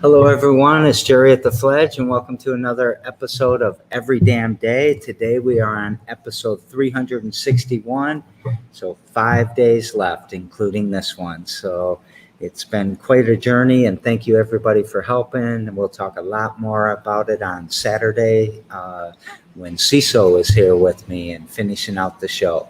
Hello, everyone. It's Jerry at the Fledge, and welcome to another episode of Every Damn Day. Today we are on episode 361, so 5 days left, including this one. So it's been quite a journey, and thank you, everybody, for helping. And we'll talk a lot more about it on Saturday when CISO is here with me and finishing out the show.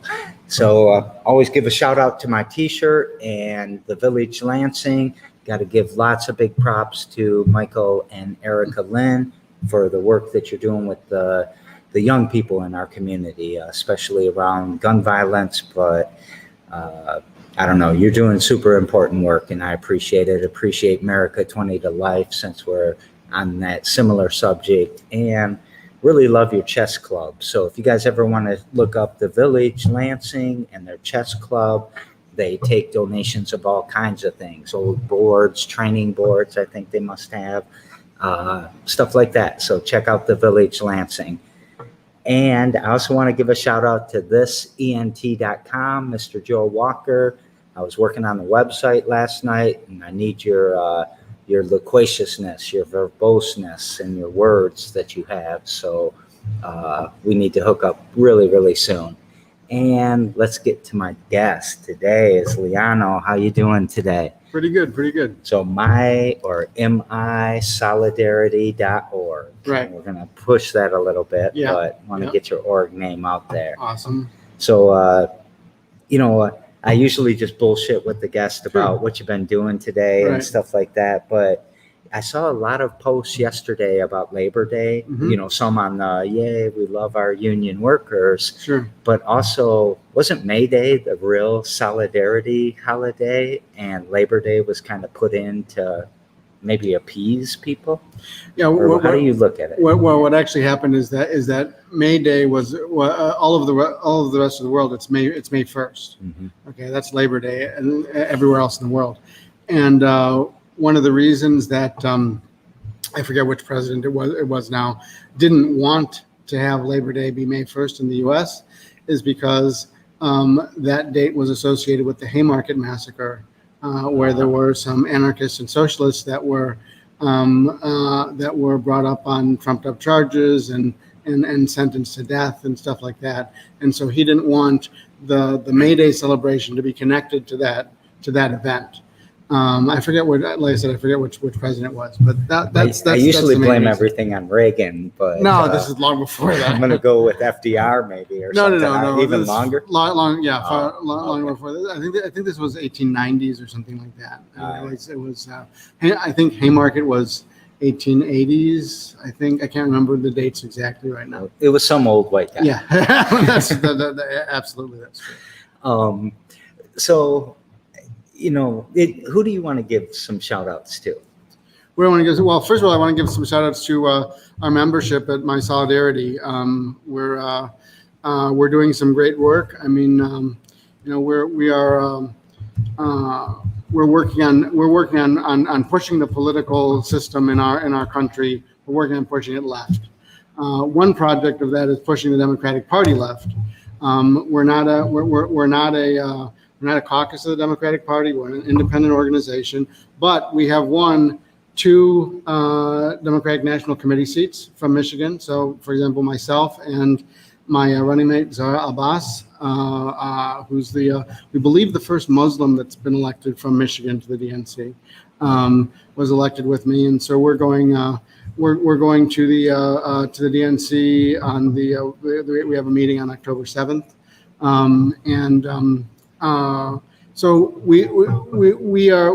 So always give a shout out to my t-shirt and the Village Lansing. Got to give lots of big props to Michael and Erica Lynn for the work that you're doing with the young people in our community, especially around gun violence. But I don't know, you're doing super important work, and I appreciate it. Appreciate America 20 to Life, since we're on that similar subject, and really love your chess club. So if you guys ever want to look up the Village Lansing and their chess club, they take donations of all kinds of things, old boards, training boards, I think they must have, stuff like that. So check out the Village Lansing. And I also want to give a shout out to thisent.com, Mr. Joe Walker. I was working on the website last night, and I need your loquaciousness, your verboseness, and your words that you have. So we need to hook up really, really soon. And let's get to my guest today is Liano. How you doing today? Pretty good. So solidarity.org. Right. We're going to push that a little bit, yeah. But want to get your org name out there. Awesome. So, I usually just bullshit with the guest about what you've been doing today and stuff like that. But I saw a lot of posts yesterday about Labor Day, some on yay, we love our union workers. Sure. But also, wasn't May Day the real solidarity holiday, and Labor Day was kind of put in to maybe appease people? Yeah. How do you look at it? Well, what actually happened is that May Day was all of the rest of the world. It's May 1st. Mm-hmm. Okay, that's Labor Day, and everywhere else in the world. And one of the reasons that I forget which president it was now didn't want to have Labor Day be May 1st in the U.S. is because that date was associated with the Haymarket Massacre, where there were some anarchists and socialists that were brought up on trumped-up charges and sentenced to death and stuff like that. And so he didn't want the May Day celebration to be connected to that event. I forget which president it was, but that's I usually blame reason. Everything on Reagan, but no, this is long before that. I'm going to go with FDR maybe, or something. No, even longer. Long before that. I think this was 1890s or something like that. It was. I think Haymarket was 1880s. I can't remember the dates exactly right now. It was some old white guy. Yeah, absolutely, that's true. So. Who do you want to give some shout outs to? Well, first of all, I want to give some shout outs to our membership at My Solidarity. We're doing some great work. I mean, we're working on pushing the political system in our country. We're working on pushing it left. One project of that is pushing the Democratic Party left. We're not a caucus of the Democratic Party. We're an independent organization, but we have won 2 Democratic National Committee seats from Michigan. So, for example, myself and my running mate, Zara Abbas, who's we believe the first Muslim that's been elected from Michigan to the DNC, was elected with me. And so we're going to the DNC on we have a meeting on October 7th. So we are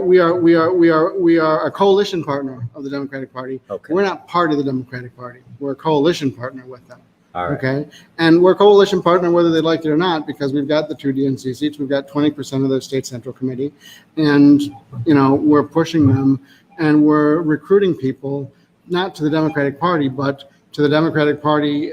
a coalition partner of the Democratic Party. Okay. We're not part of the Democratic Party. We're a coalition partner with them. All right. Okay. And we're a coalition partner whether they like it or not, because we've got the 2 DNC seats. We've got 20% of their state central committee, and we're pushing them, and we're recruiting people not to the Democratic Party, but to the Democratic Party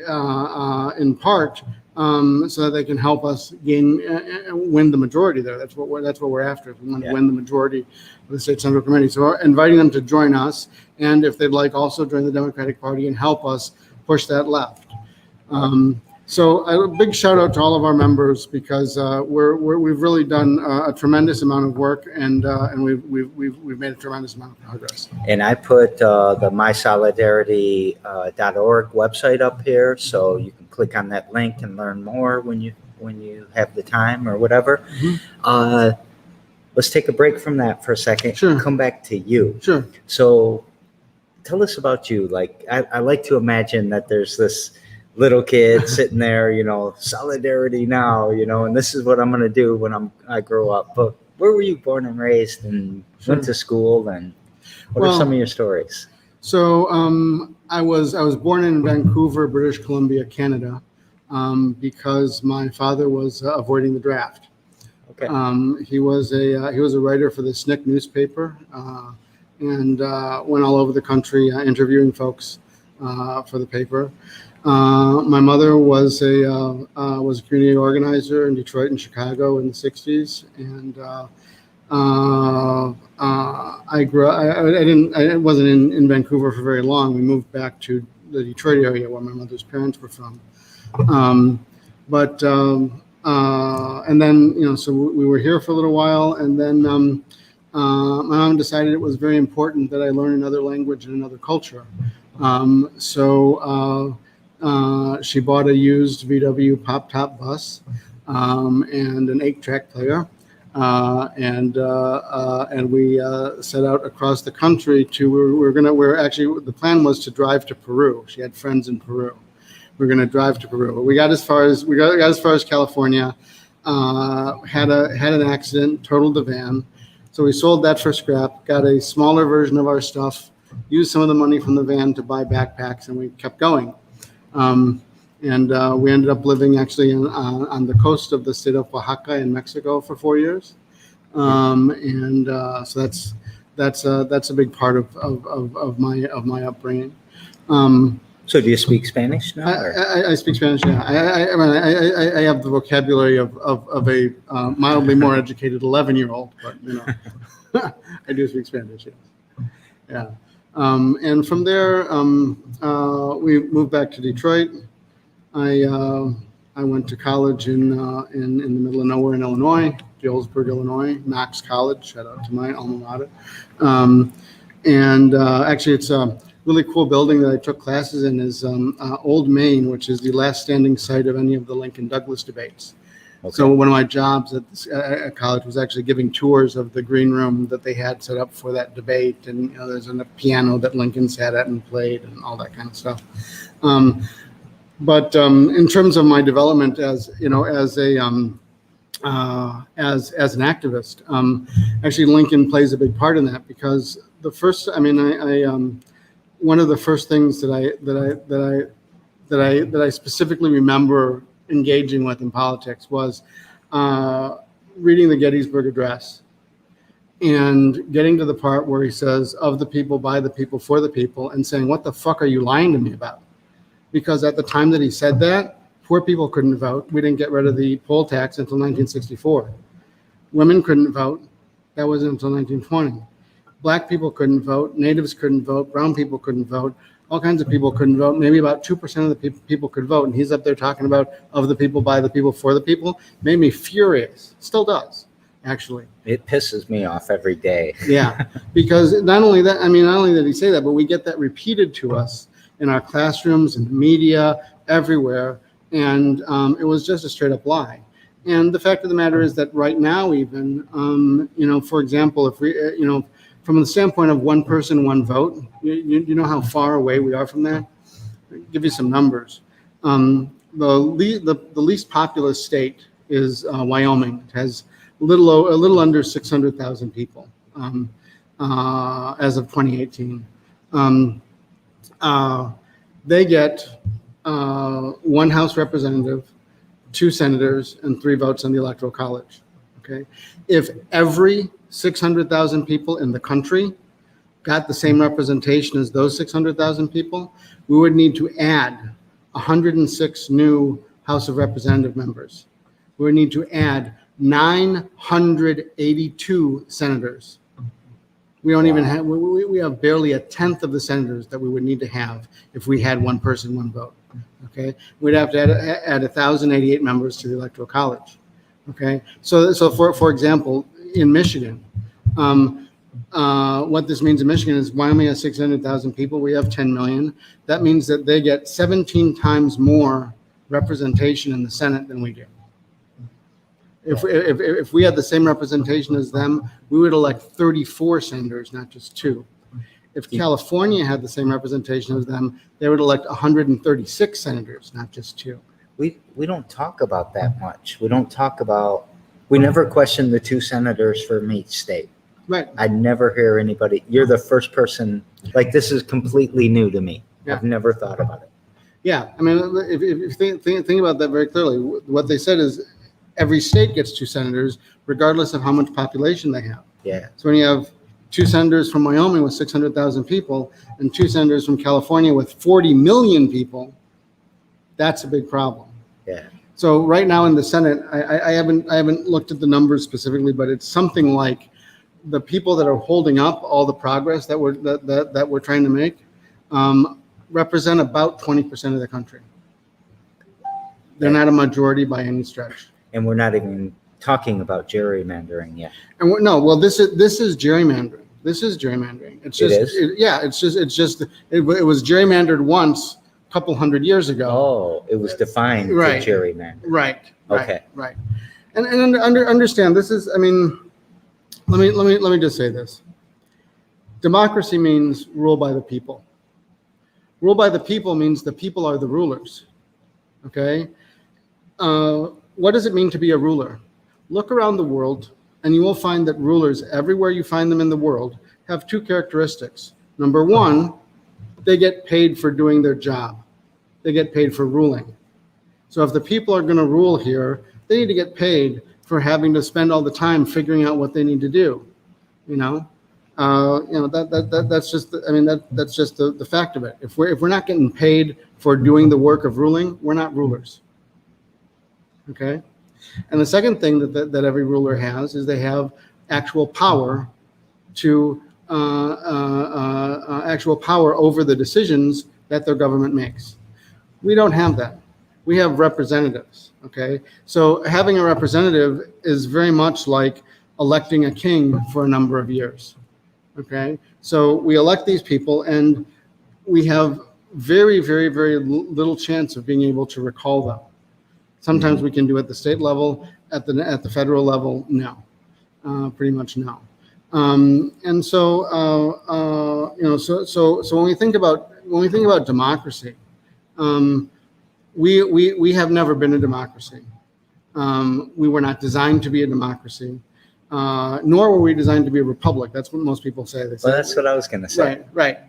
in part. So that they can help us win the majority there. That's what we're after. We want to win the majority of the state central committee. So we're inviting them to join us, and if they'd like, also join the Democratic Party and help us push that left. So a big shout out to all of our members because we've really done a tremendous amount of work and we've made a tremendous amount of progress. And I put the mysolidarity.org website up here, so you can click on that link and learn more when you have the time or whatever. Mm-hmm. Let's take a break from that for a second. Sure. Come back to you. Sure. So tell us about you. Like, I like to imagine that there's this little kid sitting there, solidarity now, and this is what I'm going to do when I grow up. But where were you born and raised and went to school, and what are some of your stories? So I was born in Vancouver, British Columbia, Canada, because my father was avoiding the draft. Okay. He was a writer for the SNCC newspaper and went all over the country interviewing folks for the paper. My mother was a community organizer in Detroit and Chicago in the 60s, and I wasn't in Vancouver for very long. We moved back to the Detroit area where my mother's parents were from. And then, so we were here for a little while, and then my mom decided it was very important that I learn another language and another culture. So she bought a used VW pop-top bus and an 8-track player, and we set out across the country the plan was to drive to Peru. She had friends in Peru. We were going to drive to Peru. We got as far as California. Had an accident, totaled the van. So we sold that for scrap, got a smaller version of our stuff, used some of the money from the van to buy backpacks, and we kept going. And we ended up living actually on the coast of the state of Oaxaca in Mexico for 4 years. So that's a big part of my upbringing. So do you speak Spanish now? I speak Spanish. Yeah, I have the vocabulary of a mildly more educated 11-year-old, but I do speak Spanish. Yes. Yeah. And from there, we moved back to Detroit. I went to college in the middle of nowhere in Illinois, Galesburg, Illinois, Knox College. Shout out to my alma mater. Actually, it's a really cool building that I took classes in is Old Main, which is the last standing site of any of the Lincoln-Douglas debates. Okay. So one of my jobs at college was actually giving tours of the green room that they had set up for that debate, and there's a piano that Lincoln sat at and played, and all that kind of stuff. But in terms of my development as an activist, actually Lincoln plays a big part in that, because one of the first things that I specifically remember engaging with in politics was reading the Gettysburg Address and getting to the part where he says, "Of the people, by the people, for the people," and saying, "What the fuck are you lying to me about?" Because at the time that he said that, poor people couldn't vote. We didn't get rid of the poll tax until 1964. Women couldn't vote. That wasn't until 1920. Black people couldn't vote. Natives couldn't vote. Brown people couldn't vote. All kinds of people couldn't vote. Maybe about 2% of the people could vote. And he's up there talking about of the people, by the people, for the people. Made me furious. Still does, actually. It pisses me off every day. Yeah, because not only did he say that, but we get that repeated to us in our classrooms, in the media, everywhere. And it was just a straight up lie. And the fact of the matter is that right now, even, for example, if we, from the standpoint of one person, one vote, you know how far away we are from that? I'll give you some numbers. The least populous state is Wyoming. It has a little under 600,000 people as of 2018. They get one House representative, 2 senators, and 3 votes on the Electoral College. Okay, if every 600,000 people in the country got the same representation as those 600,000 people, we would need to add 106 new House of Representative members. We would need to add 982 senators. We don't even have, we have barely a tenth of the senators that we would need to have if we had one person, one vote. Okay, we'd have to add 1,088 members to the Electoral College. Okay, so for example, in Michigan, what this means in Michigan is Wyoming has 600,000 people. We have 10 million. That means that they get 17 times more representation in the Senate than we do. If we had the same representation as them, we would elect 34 senators, not just 2. If California had the same representation as them, they would elect 136 senators, not just 2. We don't talk about that much. We never question the 2 senators from each state. Right. I never hear anybody. You're the first person. Like, this is completely new to me. Yeah. I've never thought about it. Yeah, I mean, if you think about that very clearly, what they said is every state gets 2 senators, regardless of how much population they have. Yeah. So when you have 2 senators from Wyoming with 600,000 people and 2 senators from California with 40 million people, that's a big problem. Yeah. So right now in the Senate, I haven't looked at the numbers specifically, but it's something like the people that are holding up all the progress that we're trying to make represent about 20% of the country. They're not a majority by any stretch. And we're not even talking about gerrymandering yet. And this is gerrymandering. This is gerrymandering. It's just, it was gerrymandered once a couple hundred years ago. Oh, it was defined to Right. gerrymander. Right. Okay. Right. And understand this is, I mean, let me just say this. Democracy means rule by the people. Rule by the people means the people are the rulers. Okay? What does it mean to be a ruler? Look around the world and you will find that rulers, everywhere you find them in the world, have 2 characteristics. Number 1, they get paid for doing their job. They get paid for ruling. So if the people are going to rule here, they need to get paid for having to spend all the time figuring out what they need to do. That's just, I mean, that's just the fact of it. If we're not getting paid for doing the work of ruling, we're not rulers. Okay. And the second thing that every ruler has is they have actual power to actual power over the decisions that their government makes. We don't have that. We have representatives. Okay. So having a representative is very much like electing a king for a number of years. Okay. So we elect these people and we have very, very, very little chance of being able to recall them. Sometimes we can do it at the state level, at the federal level, no, pretty much no. And so so when we think about democracy, we have never been a democracy. We were not designed to be a democracy, nor were we designed to be a republic. That's what most people say. They say Well, that's what I was going to say. Right.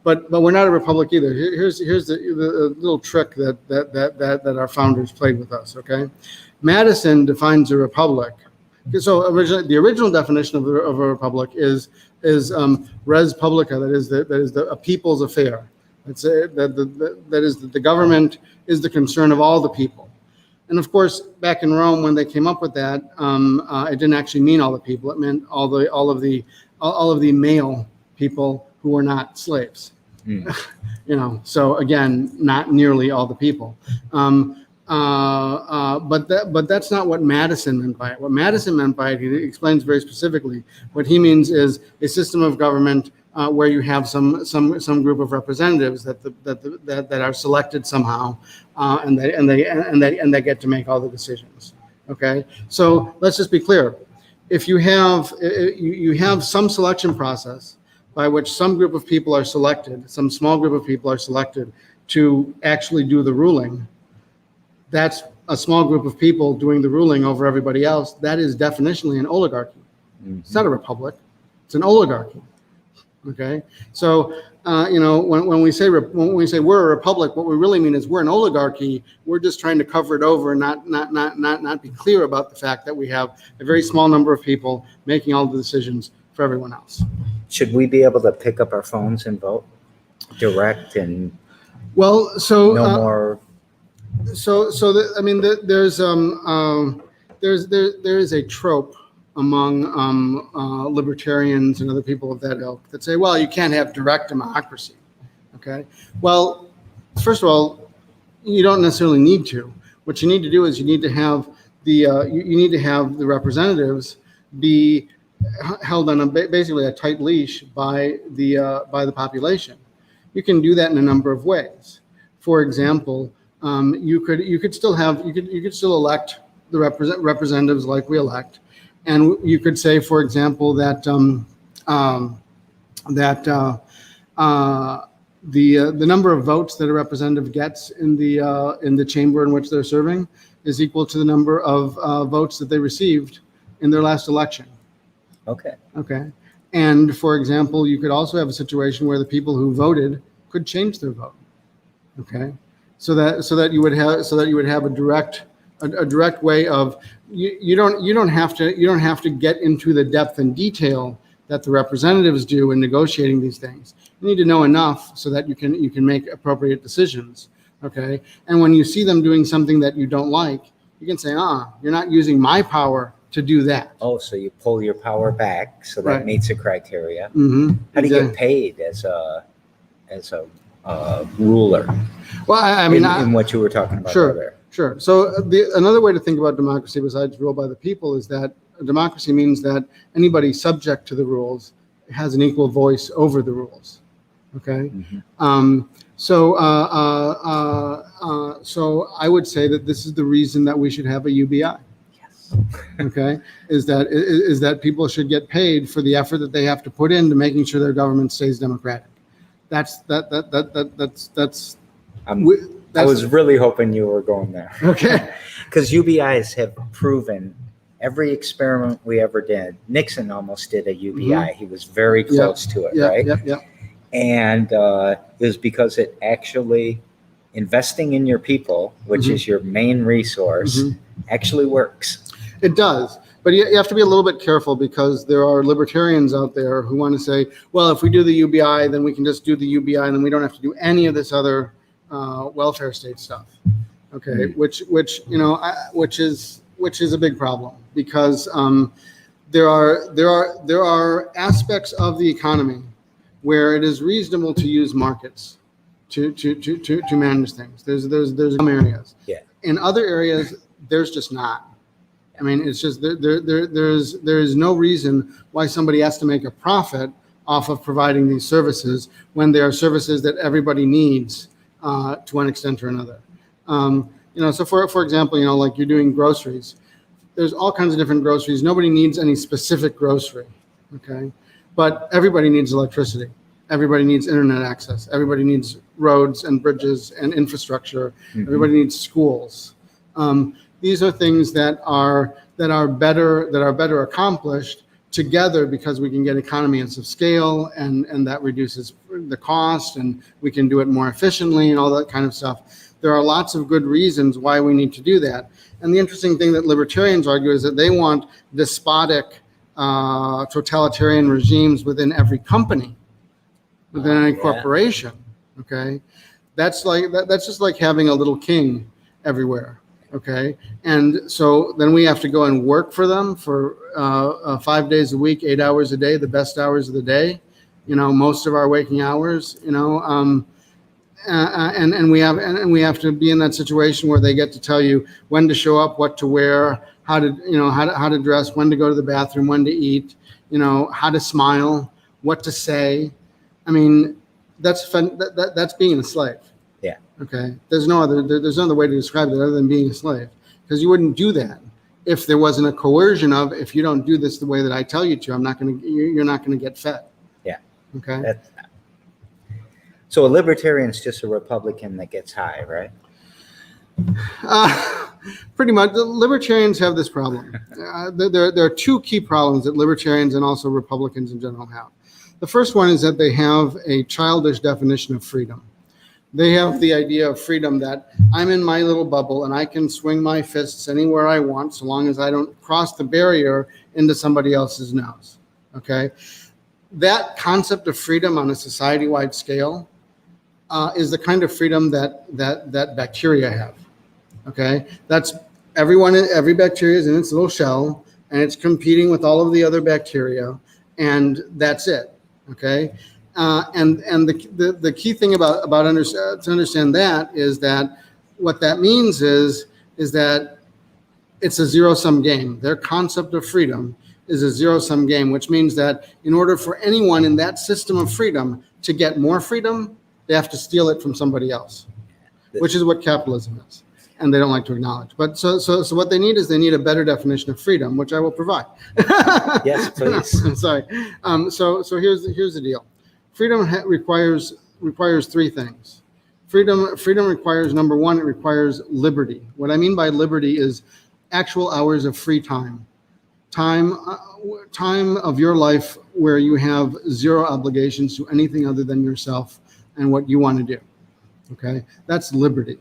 But we're not a republic either. Here's the little trick that our founders played with us. Okay, Madison defines a republic. So the original definition of a republic is res publica. That is a people's affair. That is the government is the concern of all the people. And of course, back in Rome, when they came up with that, it didn't actually mean all the people. It meant all of the male people who were not slaves. So again, not nearly all the people. But that's not what Madison meant by it. What Madison meant by it, he explains very specifically. What he means is a system of government where you have some group of representatives that are selected somehow, and they get to make all the decisions. Okay, so let's just be clear. If you have some selection process by which some group of people are selected, some small group of people are selected to actually do the ruling, that's a small group of people doing the ruling over everybody else. That is definitionally an oligarchy. Mm-hmm. It's not a republic. It's an oligarchy. Okay, so when we say we're a republic, what we really mean is we're an oligarchy. We're just trying to cover it over, not be clear about the fact that we have a very small number of people making all the decisions for everyone else. Should we be able to pick up our phones and vote direct and no more? There is a trope among libertarians and other people of that ilk that say, well, you can't have direct democracy. Okay. Well, first of all, you don't necessarily need to. What you need to do is you need to have the representatives be held on basically a tight leash by the population. You can do that in a number of ways. For example, you could still elect the representatives like we elect, and you could say, for example, that the number of votes that a representative gets in the chamber in which they're serving is equal to the number of votes that they received in their last election. Okay. Okay. And for example, you could also have a situation where the people who voted could change their vote. Okay. So that you would have a direct way of you don't have to get into the depth and detail that the representatives do in negotiating these things. You need to know enough so that you can make appropriate decisions. Okay. And when you see them doing something that you don't like, you can say, you're not using my power to do that. Oh, so you pull your power back so that Right. meets the criteria. Mm-hmm. How do you get paid as a ruler? Well, I mean, in what you were talking about Sure. earlier. Sure. So another way to think about democracy besides rule by the people is that democracy means that anybody subject to the rules has an equal voice over the rules. Okay. Mm-hmm. So I would say that this is the reason that we should have a UBI. Yes. Okay, is that people should get paid for the effort that they have to put into making sure their government stays democratic. I was really hoping you were going there. Okay. Because UBIs have proven every experiment we ever did. Nixon almost did a UBI. Mm-hmm. He was very close to it, right? Yep. And it was because it actually, investing in your people, which Mm-hmm. is your main resource, Mm-hmm. actually works. It does. But you have to be a little bit careful because there are libertarians out there who want to say, well, if we do the UBI, then we can just do the UBI and then we don't have to do any of this other welfare state stuff. Okay, which is a big problem because there are aspects of the economy where it is reasonable to use markets to manage things. There's some areas. Yeah. In other areas, there's just not. I mean, it's just there is no reason why somebody has to make a profit off of providing these services when they are services that everybody needs to one extent or another. So for example, like you're doing groceries. There's all kinds of different groceries. Nobody needs any specific grocery, okay? But everybody needs electricity. Everybody needs internet access. Everybody needs roads and bridges and infrastructure. Mm-hmm. Everybody needs schools. These are things that are better accomplished together because we can get economies of scale and that reduces the cost and we can do it more efficiently and all that kind of stuff. There are lots of good reasons why we need to do that. And the interesting thing that libertarians argue is that they want despotic, totalitarian regimes within every company, within any corporation. Okay, that's just like having a little king everywhere. Okay, and so then we have to go and work for them for 5 days a week, 8 hours a day, the best hours of the day. Most of our waking hours. And we have to be in that situation where they get to tell you when to show up, what to wear, how to dress, when to go to the bathroom, when to eat, how to smile, what to say. I mean, that's being a slave. Yeah. Okay. There's no other way to describe it other than being a slave, because you wouldn't do that if there wasn't a coercion of, if you don't do this the way that I tell you to, you're not going to get fed. Yeah. Okay. So a libertarian is just a Republican that gets high, right? Pretty much. The libertarians have this problem. There are two key problems that libertarians and also Republicans in general have. The first one is that they have a childish definition of freedom. They have the idea of freedom that I'm in my little bubble and I can swing my fists anywhere I want so long as I don't cross the barrier into somebody else's nose. Okay? That concept of freedom on a society-wide scale is the kind of freedom that bacteria have. Okay? That's every bacteria is in its little shell and it's competing with all of the other bacteria, and that's it. Okay? And the key thing to understand that is that what that means is that it's a zero-sum game. Their concept of freedom is a zero-sum game, which means that in order for anyone in that system of freedom to get more freedom, they have to steal it from somebody else, which is what capitalism is, and they don't like to acknowledge. But so what they need is they need a better definition of freedom, which I will provide. Yes, please. I'm sorry. So here's the deal. Freedom requires three things. Freedom requires, number one, it requires liberty. What I mean by liberty is actual hours of free time. Time of your life where you have zero obligations to anything other than yourself and what you want to do. Okay, that's liberty.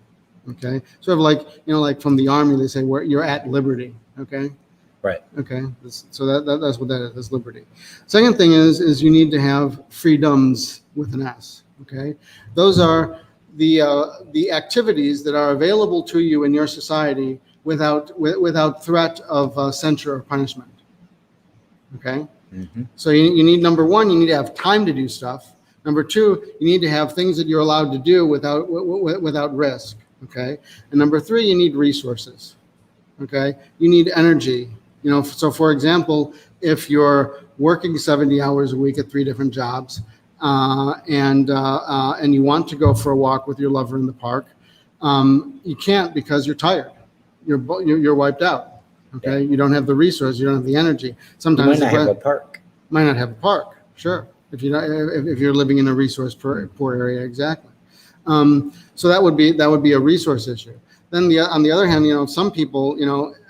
Okay, sort of like from the army, they say where you're at liberty. Okay, right. Okay, so that's what that is. That's liberty. Second thing is you need to have freedoms with an S. Okay, those are the activities that are available to you in your society without threat of censure or punishment. Okay, so you need, number one, you need to have time to do stuff. Number two, you need to have things that you're allowed to do without risk. Okay, and number three, you need resources. Okay, you need energy. So for example, if you're working 70 hours a week at 3 different jobs, and you want to go for a walk with your lover in the park, you can't because you're tired. You're wiped out. Okay, you don't have the resource, you don't have the energy. Sometimes you might not have a park. Might not have a park. Sure, if you're living in a resource poor area, exactly. So that would be a resource issue. Then on the other hand, some people,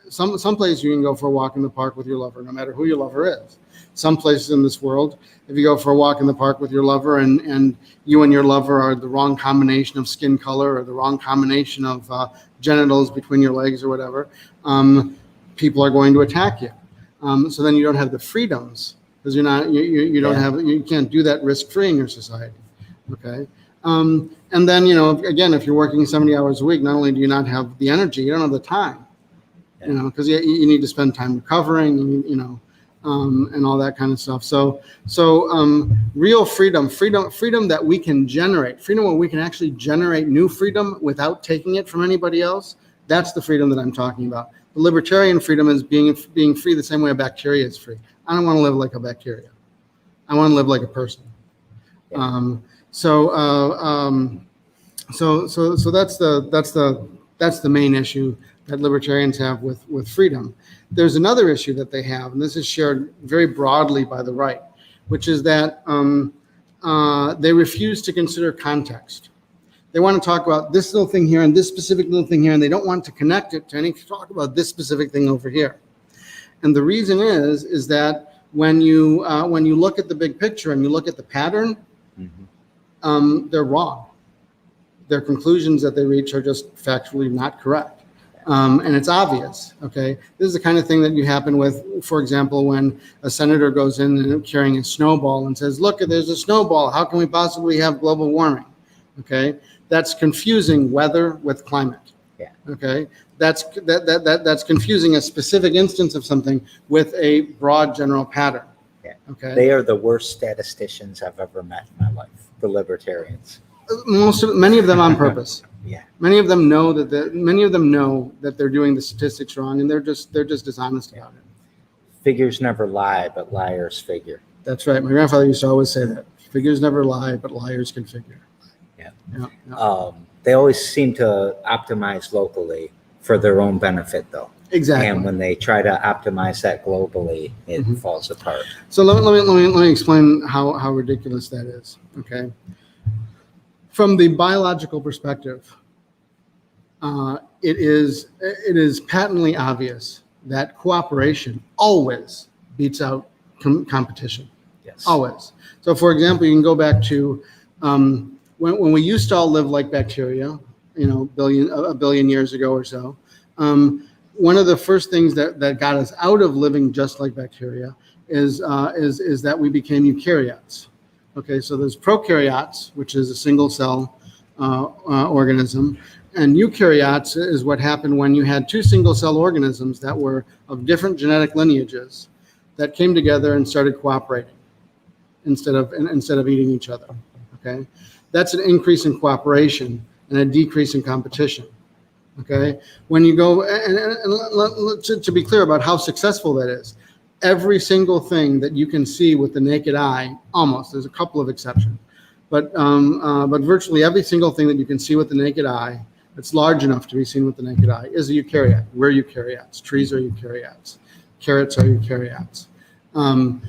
some place you can go for a walk in the park with your lover, no matter who your lover is. Some places in this world, if you go for a walk in the park with your lover and you and your lover are the wrong combination of skin color or the wrong combination of genitals between your legs or whatever, people are going to attack you. So then you don't have the freedoms because you can't do that risk-free in your society. Okay. And then, again, if you're working 70 hours a week, not only do you not have the energy, you don't have the time, because you need to spend time recovering, and all that kind of stuff. So real freedom that we can generate, freedom where we can actually generate new freedom without taking it from anybody else. That's the freedom that I'm talking about. The libertarian freedom is being free the same way a bacteria is free. I don't want to live like a bacteria. I want to live like a person. Yeah. So that's the main issue that libertarians have with freedom. There's another issue that they have, and this is shared very broadly by the right, which is that they refuse to consider context. They want to talk about this little thing here and this specific little thing here, and they don't want to connect it to talk about this specific thing over here. And the reason is that when you look at the big picture and you look at the pattern, they're wrong. Their conclusions that they reach are just factually not correct. And it's obvious, okay? This is the kind of thing that you happen with, for example, when a senator goes in and carrying a snowball and says, look, there's a snowball. How can we possibly have global warming? Okay? That's confusing weather with climate. Yeah. Okay? That's confusing a specific instance of something with a broad general pattern. Yeah. Okay? They are the worst statisticians I've ever met in my life, the libertarians. Many of them on purpose. Yeah. Many of them know that they're doing the statistics wrong, and they're just dishonest about it. Figures never lie, but liars figure. That's right. My grandfather used to always say that. Figures never lie, but liars can figure. Yeah. They always seem to optimize locally for their own benefit, though. Exactly. And when they try to optimize that globally, it falls apart. So let me explain how ridiculous that is. Okay. From the biological perspective, it is patently obvious that cooperation always beats out competition. Yes. Always. So, for example, you can go back to when we used to all live like bacteria, a billion years ago or so. One of the first things that got us out of living just like bacteria is that we became eukaryotes. Okay, so there's prokaryotes, which is a single cell organism, and eukaryotes is what happened when you had 2 single cell organisms that were of different genetic lineages that came together and started cooperating instead of eating each other. Okay, that's an increase in cooperation and a decrease in competition. Okay, when you go to be clear about how successful that is, every single thing that you can see with the naked eye, almost, there's a couple of exceptions, but virtually every single thing that you can see with the naked eye that's large enough to be seen with the naked eye is a eukaryote. We're eukaryotes. Trees are eukaryotes. Carrots are eukaryotes. And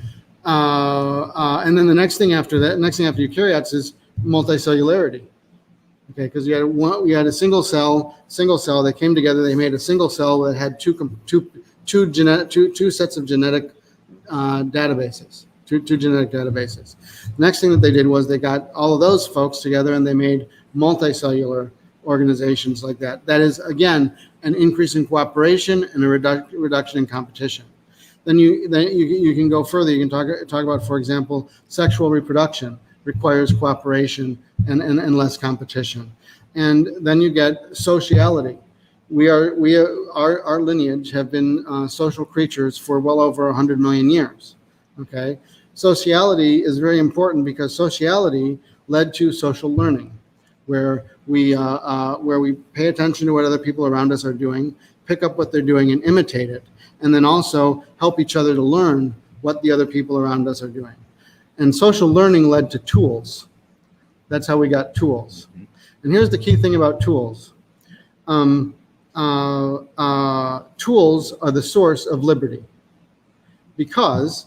then the next thing after eukaryotes is multicellularity. Okay, because you had a single cell. They came together. They made a single cell that had two sets of genetic databases. Two genetic databases. The next thing that they did was they got all of those folks together and they made multicellular organizations like that. That is, again, an increase in cooperation and a reduction in competition. Then you can go further. You can talk about, for example, sexual reproduction requires cooperation and less competition. And then you get sociality. Our lineage have been social creatures for well over 100 million years. Okay, sociality is very important because sociality led to social learning, where we pay attention to what other people around us are doing, pick up what they're doing and imitate it, and then also help each other to learn what the other people around us are doing. And social learning led to tools. That's how we got tools. And here's the key thing about tools. Tools are the source of liberty, because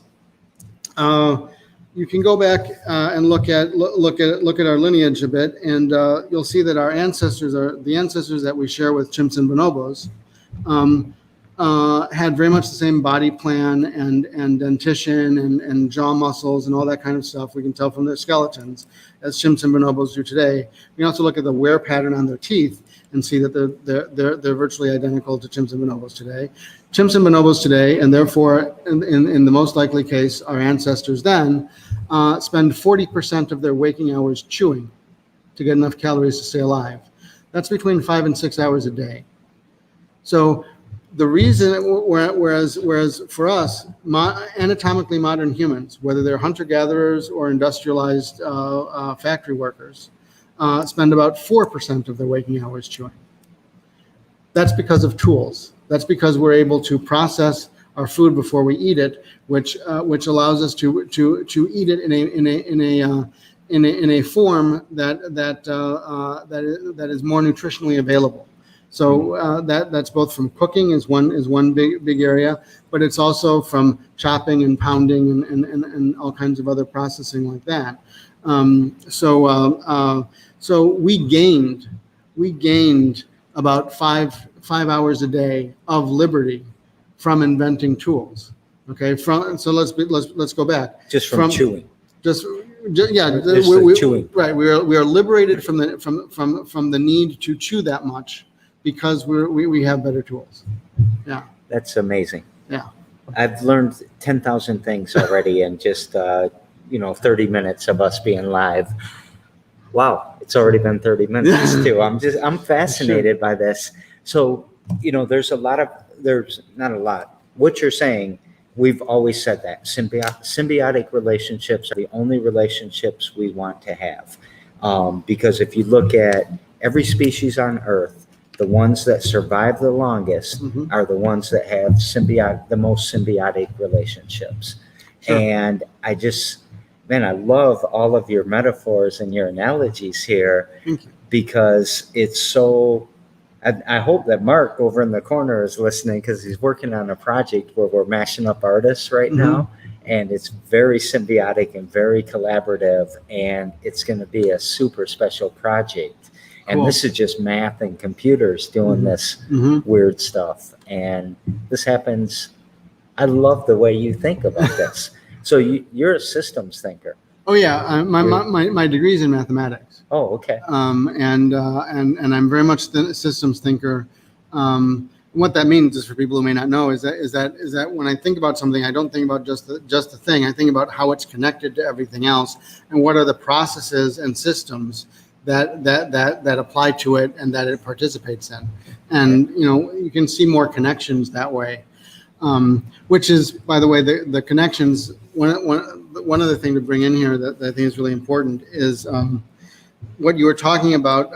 you can go back and look at our lineage a bit, and you'll see that our ancestors are the ancestors that we share with chimps and bonobos. Had very much the same body plan and dentition and jaw muscles and all that kind of stuff. We can tell from their skeletons, as chimps and bonobos do today. We can also look at the wear pattern on their teeth and see that they're virtually identical to chimps and bonobos today. Chimps and bonobos today, and therefore in the most likely case, our ancestors then, spend 40% of their waking hours chewing to get enough calories to stay alive. That's between 5 and 6 hours a day. So the reason, whereas for us, anatomically modern humans, whether they're hunter-gatherers or industrialized factory workers, spend about 4% of their waking hours chewing. That's because of tools. That's because we're able to process our food before we eat it, which allows us to eat it in a form that is more nutritionally available. So that's both from cooking is one big area, but it's also from chopping and pounding and all kinds of other processing like that. So we gained about five hours a day of liberty from inventing tools. Okay, so let's go back. Just from chewing. Chewing. Right, we are liberated from the need to chew that much, because we have better tools. Yeah. That's amazing. Yeah. I've learned 10,000 things already in just 30 minutes of us being live. Wow, it's already been 30 minutes too. I'm fascinated by this. So, there's not a lot. What you're saying, we've always said that symbiotic relationships are the only relationships we want to have. Because if you look at every species on Earth, the ones that survive the longest are the ones that have the most symbiotic relationships. Sure. And I love all of your metaphors and your analogies here. Thank you. Because it's so, I hope that Mark over in the corner is listening, because he's working on a project where we're mashing up artists right now. And it's very symbiotic and very collaborative, and it's going to be a super special project. And cool. This is just math and computers doing this weird stuff. And this happens. I love the way you think about this. So you're a systems thinker. Oh yeah, my degree is in mathematics. Oh, okay. And I'm very much a systems thinker. What that means is, for people who may not know, is that when I think about something, I don't think about just the thing. I think about how it's connected to everything else, and what are the processes and systems that apply to it and that it participates in. And you can see more connections that way, which is, by the way, the connections. One other thing to bring in here that I think is really important is what you were talking about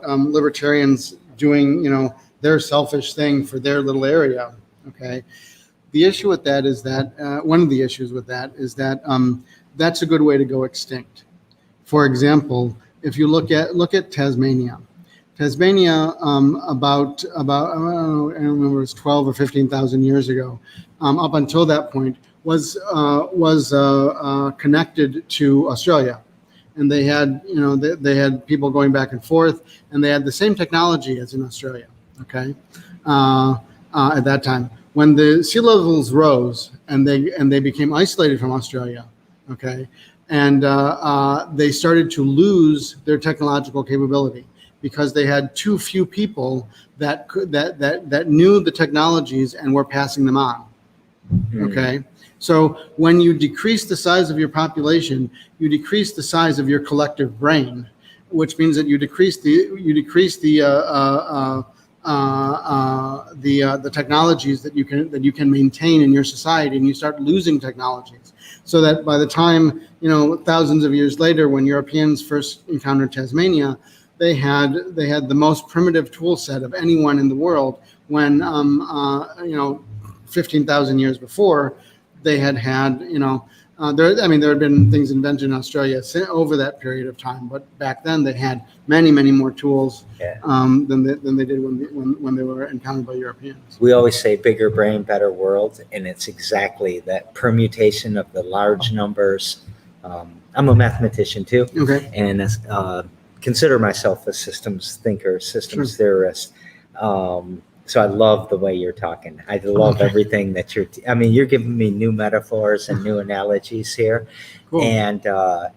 libertarians doing, their selfish thing for their little area. Okay. The issue with that is that one of the issues with that is that that's a good way to go extinct. For example, if you look at Tasmania, about I don't remember, it was 12 or 15,000 years ago, up until that point was connected to Australia, and they had they had people going back and forth, and they had the same technology as in Australia. Okay, at that time, when the sea levels rose and they became isolated from Australia, okay, and they started to lose their technological capability because they had too few people that knew the technologies and were passing them on. Okay, so when you decrease the size of your population, you decrease the size of your collective brain, which means that you decrease the technologies that you can maintain in your society, and you start losing technologies. So that by the time, thousands of years later, when Europeans first encountered Tasmania, they had the most primitive tool set of anyone in the world. When 15,000 years before, they had there had been things invented in Australia over that period of time, but back then they had many more tools than they did when they were encountered by Europeans. We always say bigger brain, better world, and it's exactly that permutation of the large numbers. I'm a mathematician too, okay, and consider myself a systems thinker, systems theorist. So I love the way you're talking. I love everything that you're giving me new metaphors and new analogies here. Cool. And, so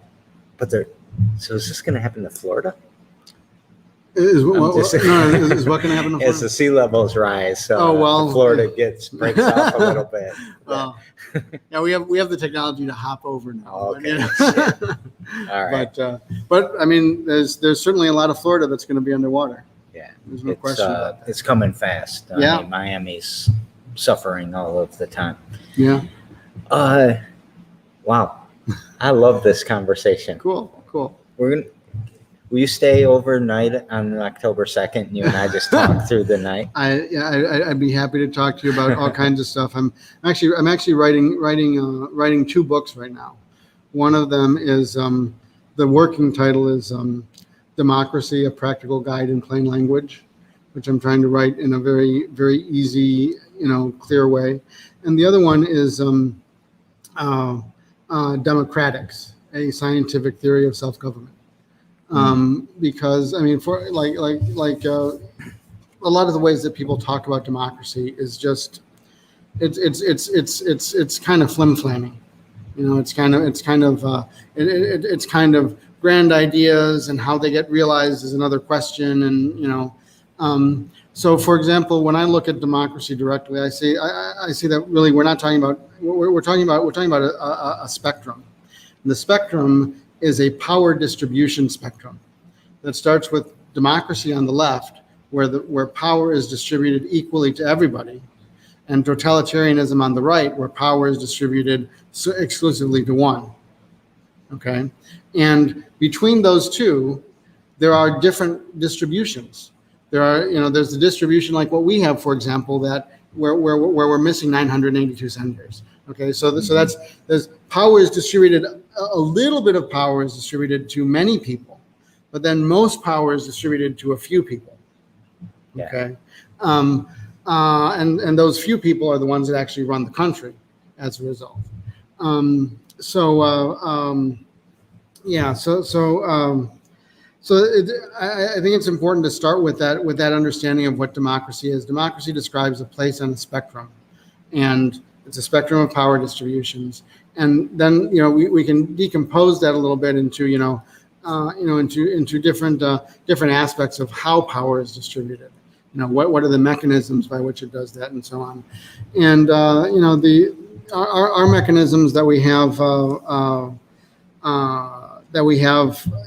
is this going to happen to Florida? Is what going to happen to Florida? As the sea levels rise, Florida breaks off a little bit. Well, yeah, we have the technology to hop over now. Okay. All right. But I mean, there's certainly a lot of Florida that's going to be underwater. Yeah, there's no question about that. It's coming fast. I mean, Miami's suffering all of the time. Yeah. Wow. I love this conversation. Cool. Will you stay overnight on October 2nd? And you and I just talk through the night. I'd be happy to talk to you about all kinds of stuff. I'm actually writing 2 books right now. One of them is the working title is Democracy: A Practical Guide in Plain Language, which I'm trying to write in a very, very easy, clear way. And the other one is Democratics, a Scientific Theory of Self-Government. Because I mean, for like a lot of the ways that people talk about democracy is just it's kind of flim-flamming. It's kind of grand ideas, and how they get realized is another question. And so for example, when I look at democracy directly, I see that really we're talking about a spectrum. And the spectrum is a power distribution spectrum that starts with democracy on the left, where power is distributed equally to everybody, and totalitarianism on the right, where power is distributed exclusively to one. Okay, and between those two, there are different distributions. There's the distribution like what we have, for example, that where we're missing 982 senators. Okay, so there's power is distributed. A little bit of power is distributed to many people, but then most power is distributed to a few people. Okay, and those few people are the ones that actually run the country as a result. I think it's important to start with that understanding of what democracy is. Democracy describes a place on a spectrum, and it's a spectrum of power distributions. And then we can decompose that a little bit into into different aspects of how power is distributed. What are the mechanisms by which it does that, and so on. And our mechanisms that we have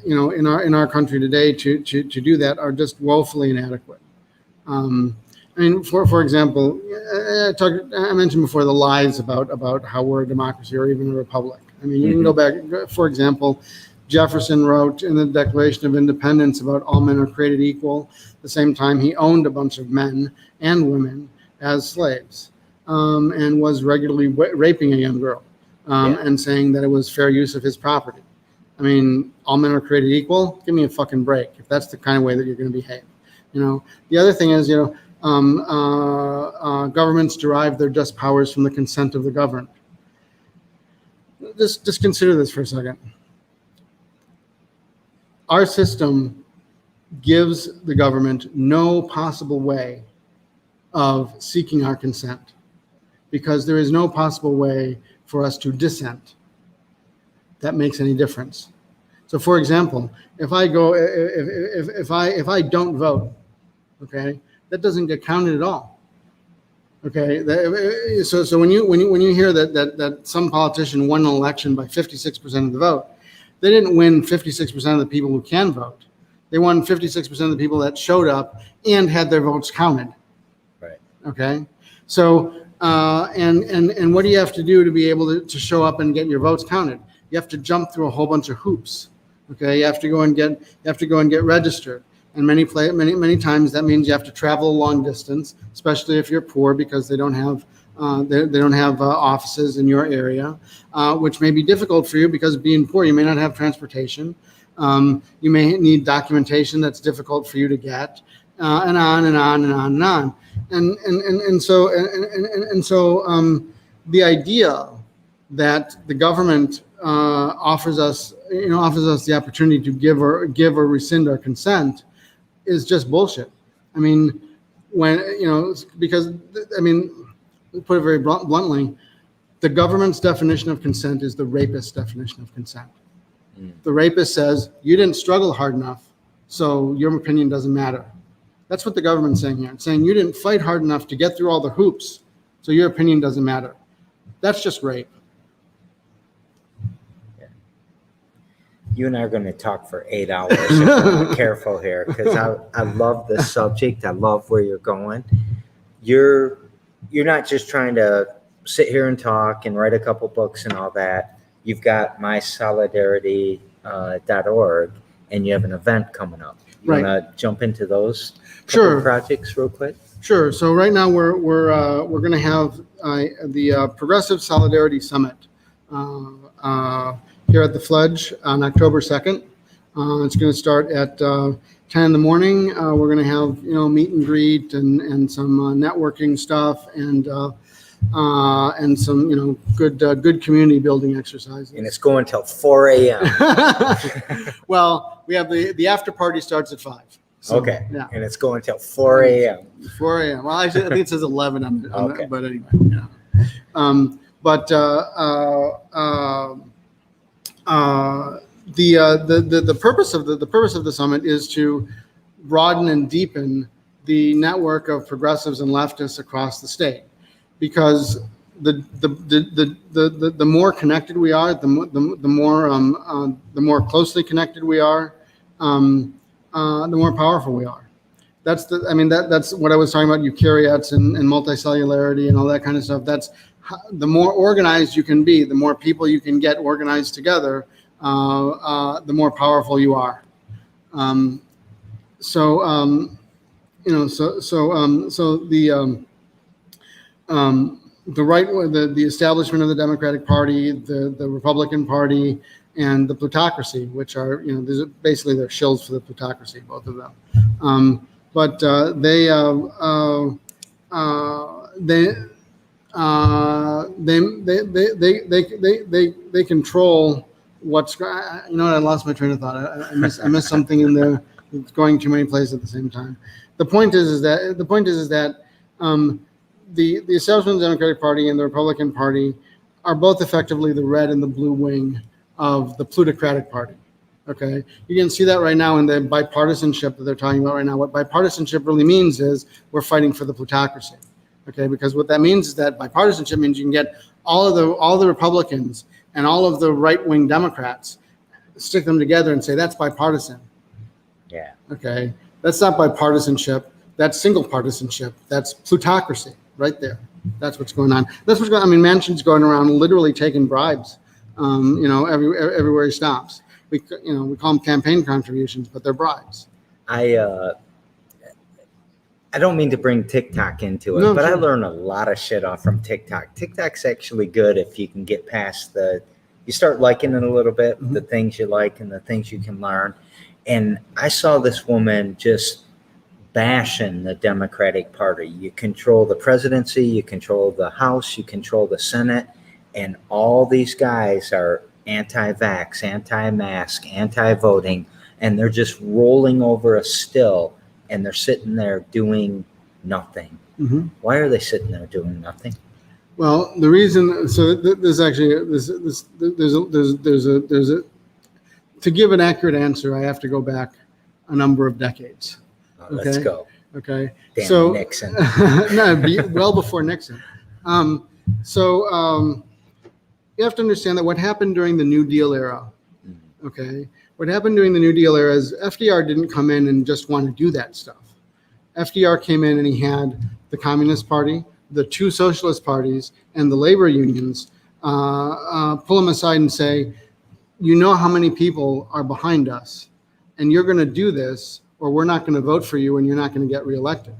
in our country today to do that are just woefully inadequate. I mean, for example, I mentioned before the lies about how we're a democracy or even a republic. I mean, you can go back, for example, Jefferson wrote in the Declaration of Independence about all men are created equal. At the same time, he owned a bunch of men and women as slaves, and was regularly raping a young girl, and saying that it was fair use of his property. I mean, all men are created equal. Give me a fucking break if that's the kind of way that you're going to behave. The other thing is, governments derive their just powers from the consent of the governed. Just consider this for a second. Our system gives the government no possible way of seeking our consent, because there is no possible way for us to dissent that makes any difference. So, for example, if I don't vote, okay, that doesn't get counted at all. Okay, so when you hear that some politician won an election by 56% of the vote, they didn't win 56% of the people who can vote. They won 56% of the people that showed up and had their votes counted. Right. Okay. So and what do you have to do to be able to show up and get your votes counted? You have to jump through a whole bunch of hoops. Okay. You have to go and get registered. And many times that means you have to travel a long distance, especially if you're poor, because they don't have offices in your area, which may be difficult for you because being poor, you may not have transportation. You may need documentation that's difficult for you to get, and on and on and on and on. And so the idea that the government offers us the opportunity to give or rescind our consent is just bullshit. I mean, because put it very bluntly, the government's definition of consent is the rapist's definition of consent. The rapist says, you didn't struggle hard enough, so your opinion doesn't matter. That's what the government's saying here. It's saying you didn't fight hard enough to get through all the hoops, so your opinion doesn't matter. That's just rape. You and I are going to talk for 8 hours if we're not careful here, because I love this subject. I love where you're going. You're not just trying to sit here and talk and write a couple books and all that. You've got mysolidarity.org, and you have an event coming up. You want to jump into those projects real quick? Sure. So right now we're going to have the Progressive Solidarity Summit here at the Fledge on October 2nd. It's going to start at 10 in the morning. We're going to have meet and greet and some networking stuff and some good community building exercises. And it's going till 4 a.m. Well, we have the after party starts at 5. So, okay. Yeah. And it's going till 4 a.m. 4 a.m. Well, actually, I think it says 11 on okay. But anyway, yeah. The purpose of the summit is to broaden and deepen the network of progressives and leftists across the state, because the more connected we are, the more closely connected we are, the more powerful we are. That's what I was talking about, eukaryotes and multicellularity and all that kind of stuff. That's the more organized you can be, the more people you can get organized together, the more powerful you are. The establishment of the Democratic Party, the Republican Party, and the plutocracy, which are these are basically they're shills for the plutocracy, both of them. They control what's. I lost my train of thought. I missed something in there. It's going too many places at the same time. The point is that the establishment of the Democratic Party and the Republican Party are both effectively the red and the blue wing of the plutocratic party. Okay, you can see that right now in the bipartisanship that they're talking about right now. What bipartisanship really means is we're fighting for the plutocracy. Okay, because what that means is that bipartisanship means you can get all the Republicans and all of the right-wing Democrats, stick them together and say that's bipartisan. Yeah. Okay, that's not bipartisanship. That's single partisanship. That's plutocracy right there. That's what's going on. That's what's going on. I mean, Manchin's going around literally taking bribes, everywhere he stops. we call them campaign contributions, but they're bribes. I don't mean to bring TikTok into it, No, but I sure. learn a lot of shit off from TikTok. TikTok's actually good if you can get past you start liking it a little bit, Mhm. the things you like and the things you can learn. And I saw this woman just bashing the Democratic Party. You control the presidency, you control the House, you control the Senate, and all these guys are anti-vax, anti-mask, anti-voting, and they're just rolling over a still, and they're sitting there doing nothing. Mhm. Why are they sitting there doing nothing? Well, the reason, so there's actually there's a to give an accurate answer, I have to go back a number of decades. Let's Okay. go. Okay. Damn So Nixon. no, well before Nixon. You have to understand that what happened during the New Deal era. Okay. What happened during the New Deal era is FDR didn't come in and just want to do that stuff. FDR came in and he had the Communist Party, the two socialist parties, and the labor unions pull him aside and say, you know how many people are behind us, and you're going to do this, or we're not going to vote for you, and you're not going to get reelected.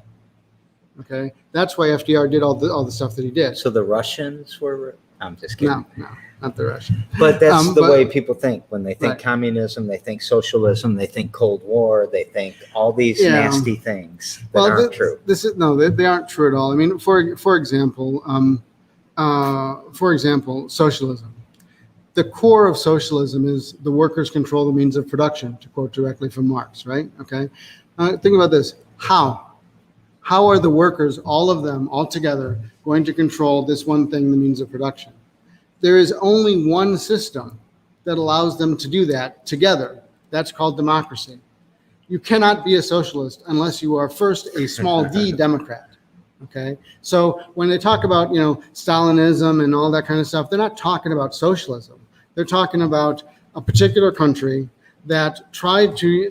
Okay, that's why FDR did all the stuff that he did. So the Russians were. I'm just kidding. No, not the Russian. But that's the but- way people think. When they think Right. communism, they think socialism, they think Cold War, they think all these Yeah. nasty things that aren't true. They aren't true at all. I mean, for example, socialism. The core of socialism is the workers control the means of production, to quote directly from Marx, right? Okay. Think about this. How are the workers, all of them, all together, going to control this one thing, the means of production? There is only one system that allows them to do that together. That's called democracy. You cannot be a socialist unless you are first a small d Democrat. Okay, so when they talk about Stalinism and all that kind of stuff, they're not talking about socialism. They're talking about a particular country that tried to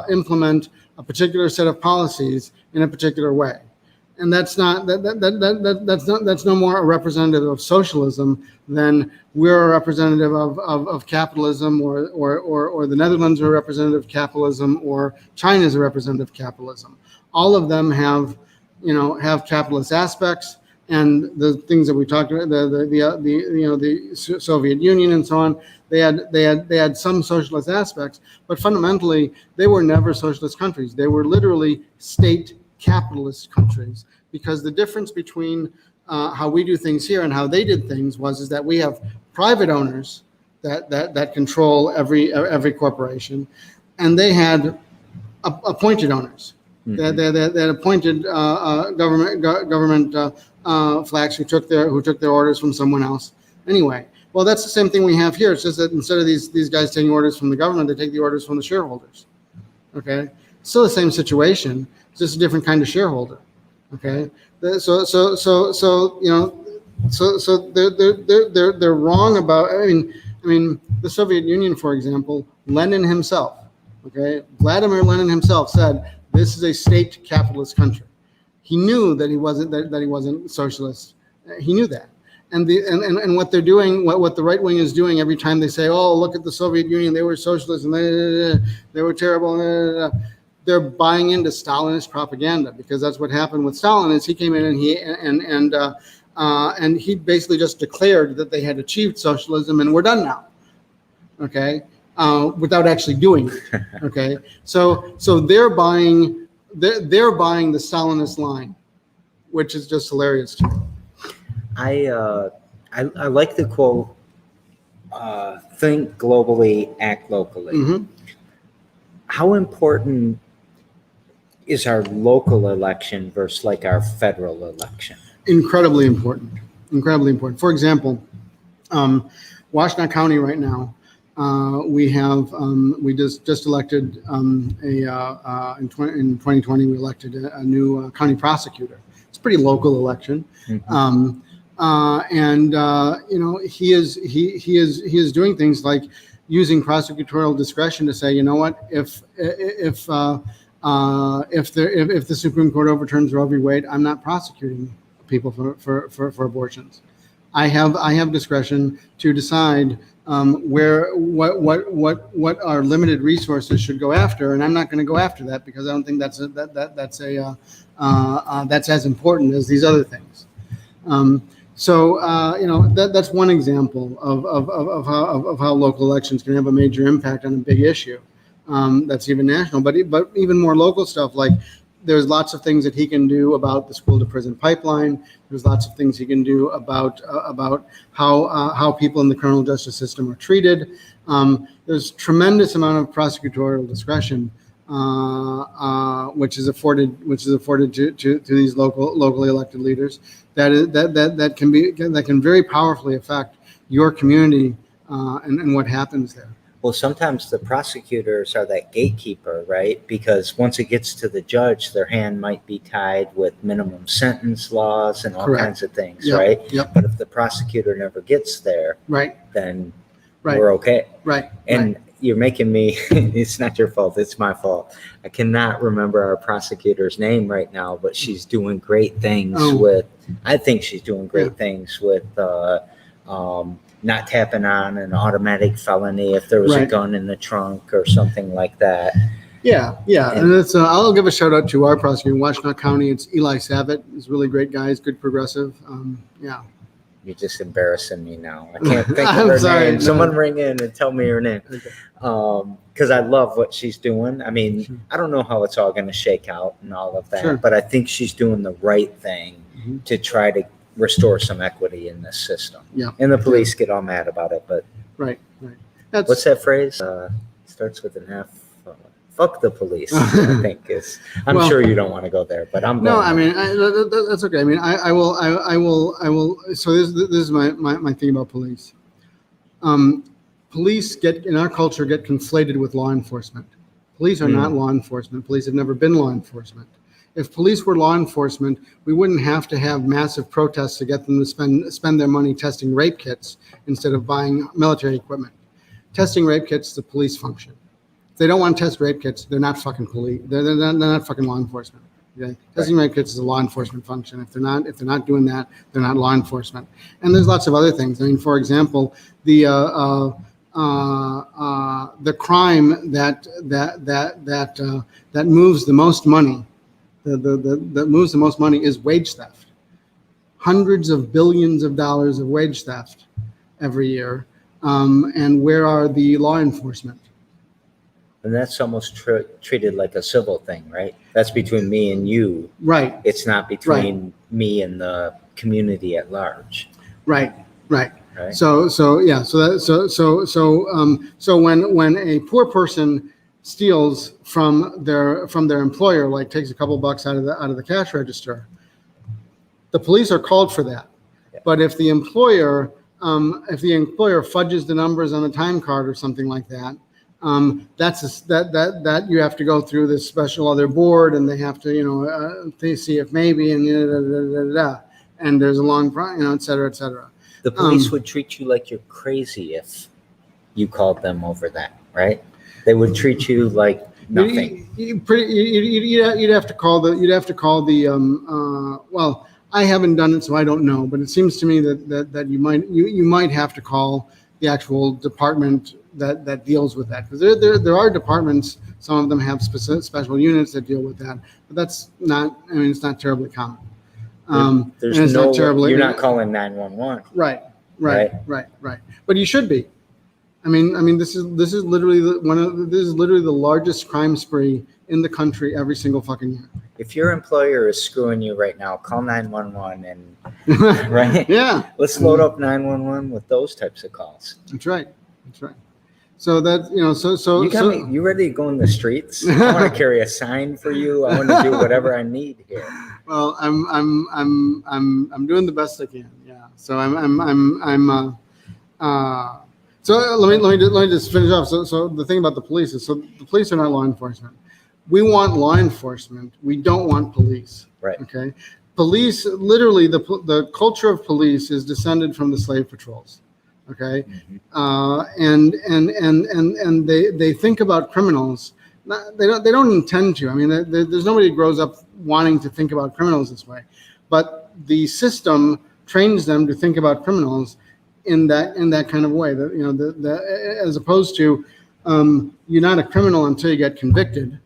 implement a particular set of policies in a particular way, and that's no more a representative of socialism than we're a representative of capitalism, or the Netherlands are a representative of capitalism, or China is a representative of capitalism. All of them have capitalist aspects, and the things that we talked about, the Soviet Union and so on, they had some socialist aspects, but fundamentally they were never socialist countries. They were literally state capitalist countries, because the difference between how we do things here and how they did things is that we have private owners that control every corporation, and they had appointed owners. Mm-hmm. They had appointed government flacks who took their orders from someone else. Anyway, well, that's the same thing we have here. It's just that instead of these guys taking orders from the government, they take the orders from the shareholders. Okay, still the same situation, it's just a different kind of shareholder. Okay, so they're wrong about. I mean, the Soviet Union, for example, Lenin himself. Okay, Vladimir Lenin himself said this is a state capitalist country. He knew that he wasn't socialist. He knew that. And what they're doing, what the right wing is doing every time they say, "Oh, look at the Soviet Union, they were socialist and they were terrible," they're buying into Stalinist propaganda, because that's what happened with Stalin. Is he came in and he basically just declared that they had achieved socialism and we're done now. Okay, without actually doing it. Okay, so they're buying the Stalinist line, which is just hilarious to me. I like the quote, think globally, act locally. Mm-hmm. How important is our local election versus like our federal election? Incredibly important. For example, Washtenaw County right now, we just elected in 2020 we elected a new county prosecutor. It's a pretty local election. Mm-hmm. He is doing things like using prosecutorial discretion to say, you know what, if the Supreme Court overturns Roe v. Wade, I'm not prosecuting people for abortions. I have discretion to decide where what our limited resources should go after, and I'm not going to go after that because I don't think that's as important as these other things. That's one example of how local elections can have a major impact on a big issue. That's even national, but even more local stuff, like there's lots of things that he can do about the school to prison pipeline. There's lots of things he can do about how people in the criminal justice system are treated. There's tremendous amount of prosecutorial discretion, which is afforded to these locally elected leaders that can very powerfully affect your community and what happens there. Well, sometimes the prosecutors are that gatekeeper, right? Because once it gets to the judge, their hand might be tied with minimum sentence laws and all Correct. kinds of things, Yep, right? yep. But if the prosecutor never gets there, Right. then Right. we're okay. Right. And you're making me, it's not your fault, it's my fault. I cannot remember our prosecutor's name right now, but she's doing great things I think she's doing great things with not tapping on an automatic felony if there was a gun in the trunk or something like that. Yeah. And it's, I'll give a shout out to our prosecutor in Washtenaw County. It's Eli Savitt. He's a really great guy. He's good progressive. Yeah. You're just embarrassing me now. I can't think of I'm her sorry, name. no. Someone ring in and tell me her name. Okay. Because I love what she's doing. I mean, sure. I don't know how it's all going to shake out and all of that, sure. But I think she's doing the right thing to try to restore some equity in this system. Yeah. And the police get all mad about it, but right. What's that phrase? Starts with an F. Fuck the police. I think is. I'm sure you don't want to go there, but I'm. No, going I mean that's okay. I mean I will. So this is my thing about police. Police in our culture get conflated with law enforcement. Police are not law enforcement. Police have never been law enforcement. If police were law enforcement, we wouldn't have to have massive protests to get them to spend their money testing rape kits instead of buying military equipment. Testing rape kits is a police function. If they don't want to test rape kits, they're not fucking police. They're not fucking law enforcement. Okay? Testing rape kits is a law enforcement function. If they're not doing that, they're not law enforcement. And there's lots of other things. I mean, for example, the crime that moves the most money. That moves the most money is wage theft. Hundreds of billions of dollars of wage theft every year. And where are the law enforcement? And that's almost treated like a civil thing, right? That's between me and you. Right. It's not between me and the community at large. Right. Right. So when a poor person steals from their employer, like takes a couple bucks out of the cash register, the police are called for that. Yeah. But if the employer fudges the numbers on the time card or something like that, that you have to go through this special other board, and they have to they see if maybe and there's a long et cetera, et cetera. The police would treat you like you're crazy if you called them over that, right? They would treat you like nothing. You'd have to call the. Well, I haven't done it, so I don't know. But it seems to me that you might have to call the actual department that deals with that, because there are departments. Some of them have special units that deal with that, but that's not. I mean, it's not terribly common. There's no. You're not calling 911. Right. But you should be. I mean, this is literally the largest crime spree in the country every single fucking year. If your employer is screwing you right now, call 911 and right. Yeah. Let's load up 911 with those types of calls. That's right. So that you ready to go in the streets? I want to carry a sign for you. I want to do whatever I need here. Well, I'm doing the best I can. Yeah. So So let me just finish off. So the thing about the police is, so the police are not law enforcement. We want law enforcement. We don't want police. Right. Okay. Police, literally, the culture of police is descended from the slave patrols. Okay. And they think about criminals. They don't intend to. I mean, there's nobody who grows up wanting to think about criminals this way, but the system trains them to think about criminals in that kind of way. That, you know, as opposed to you're not a criminal until you get convicted,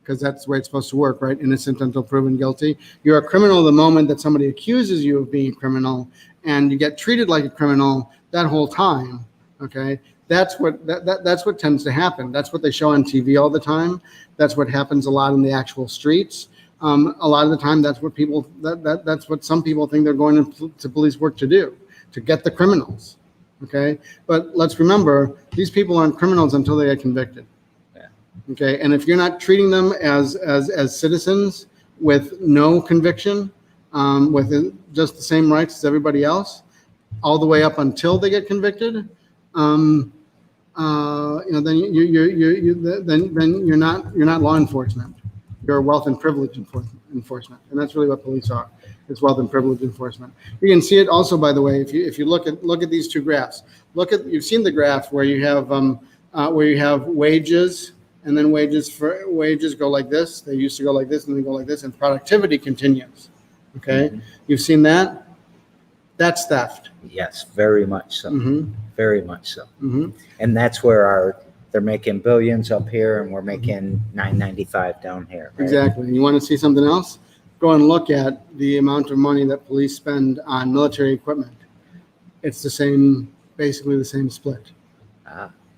because that's the way it's supposed to work, right? Innocent until proven guilty. You're a criminal the moment that somebody accuses you of being a criminal, and you get treated like a criminal that whole time. Okay, that's what tends to happen. That's what they show on TV all the time. That's what happens a lot in the actual streets. A lot of the time, that's what people that's what some people think they're going to police work to do, to get the criminals. Okay, but let's remember, these people aren't criminals until they get convicted. Okay, and if you're not treating them as citizens with no conviction, with just the same rights as everybody else, all the way up until they get convicted, then you're not law enforcement. You're wealth and privilege enforcement, and that's really what police are. It's wealth and privilege enforcement. You can see it also, by the way, if you look at these two graphs. You've seen the graph where you have wages. And then wages go like this. They used to go like this, and they go like this, and productivity continues. Okay, mm-hmm. You've seen that? That's theft. Yes, very much so. Mm-hmm. Very much so. Mm-hmm. And that's where they're making billions up here, and we're making $9.95 down here. Right? Exactly. You want to see something else? Go and look at the amount of money that police spend on military equipment. It's basically the same split.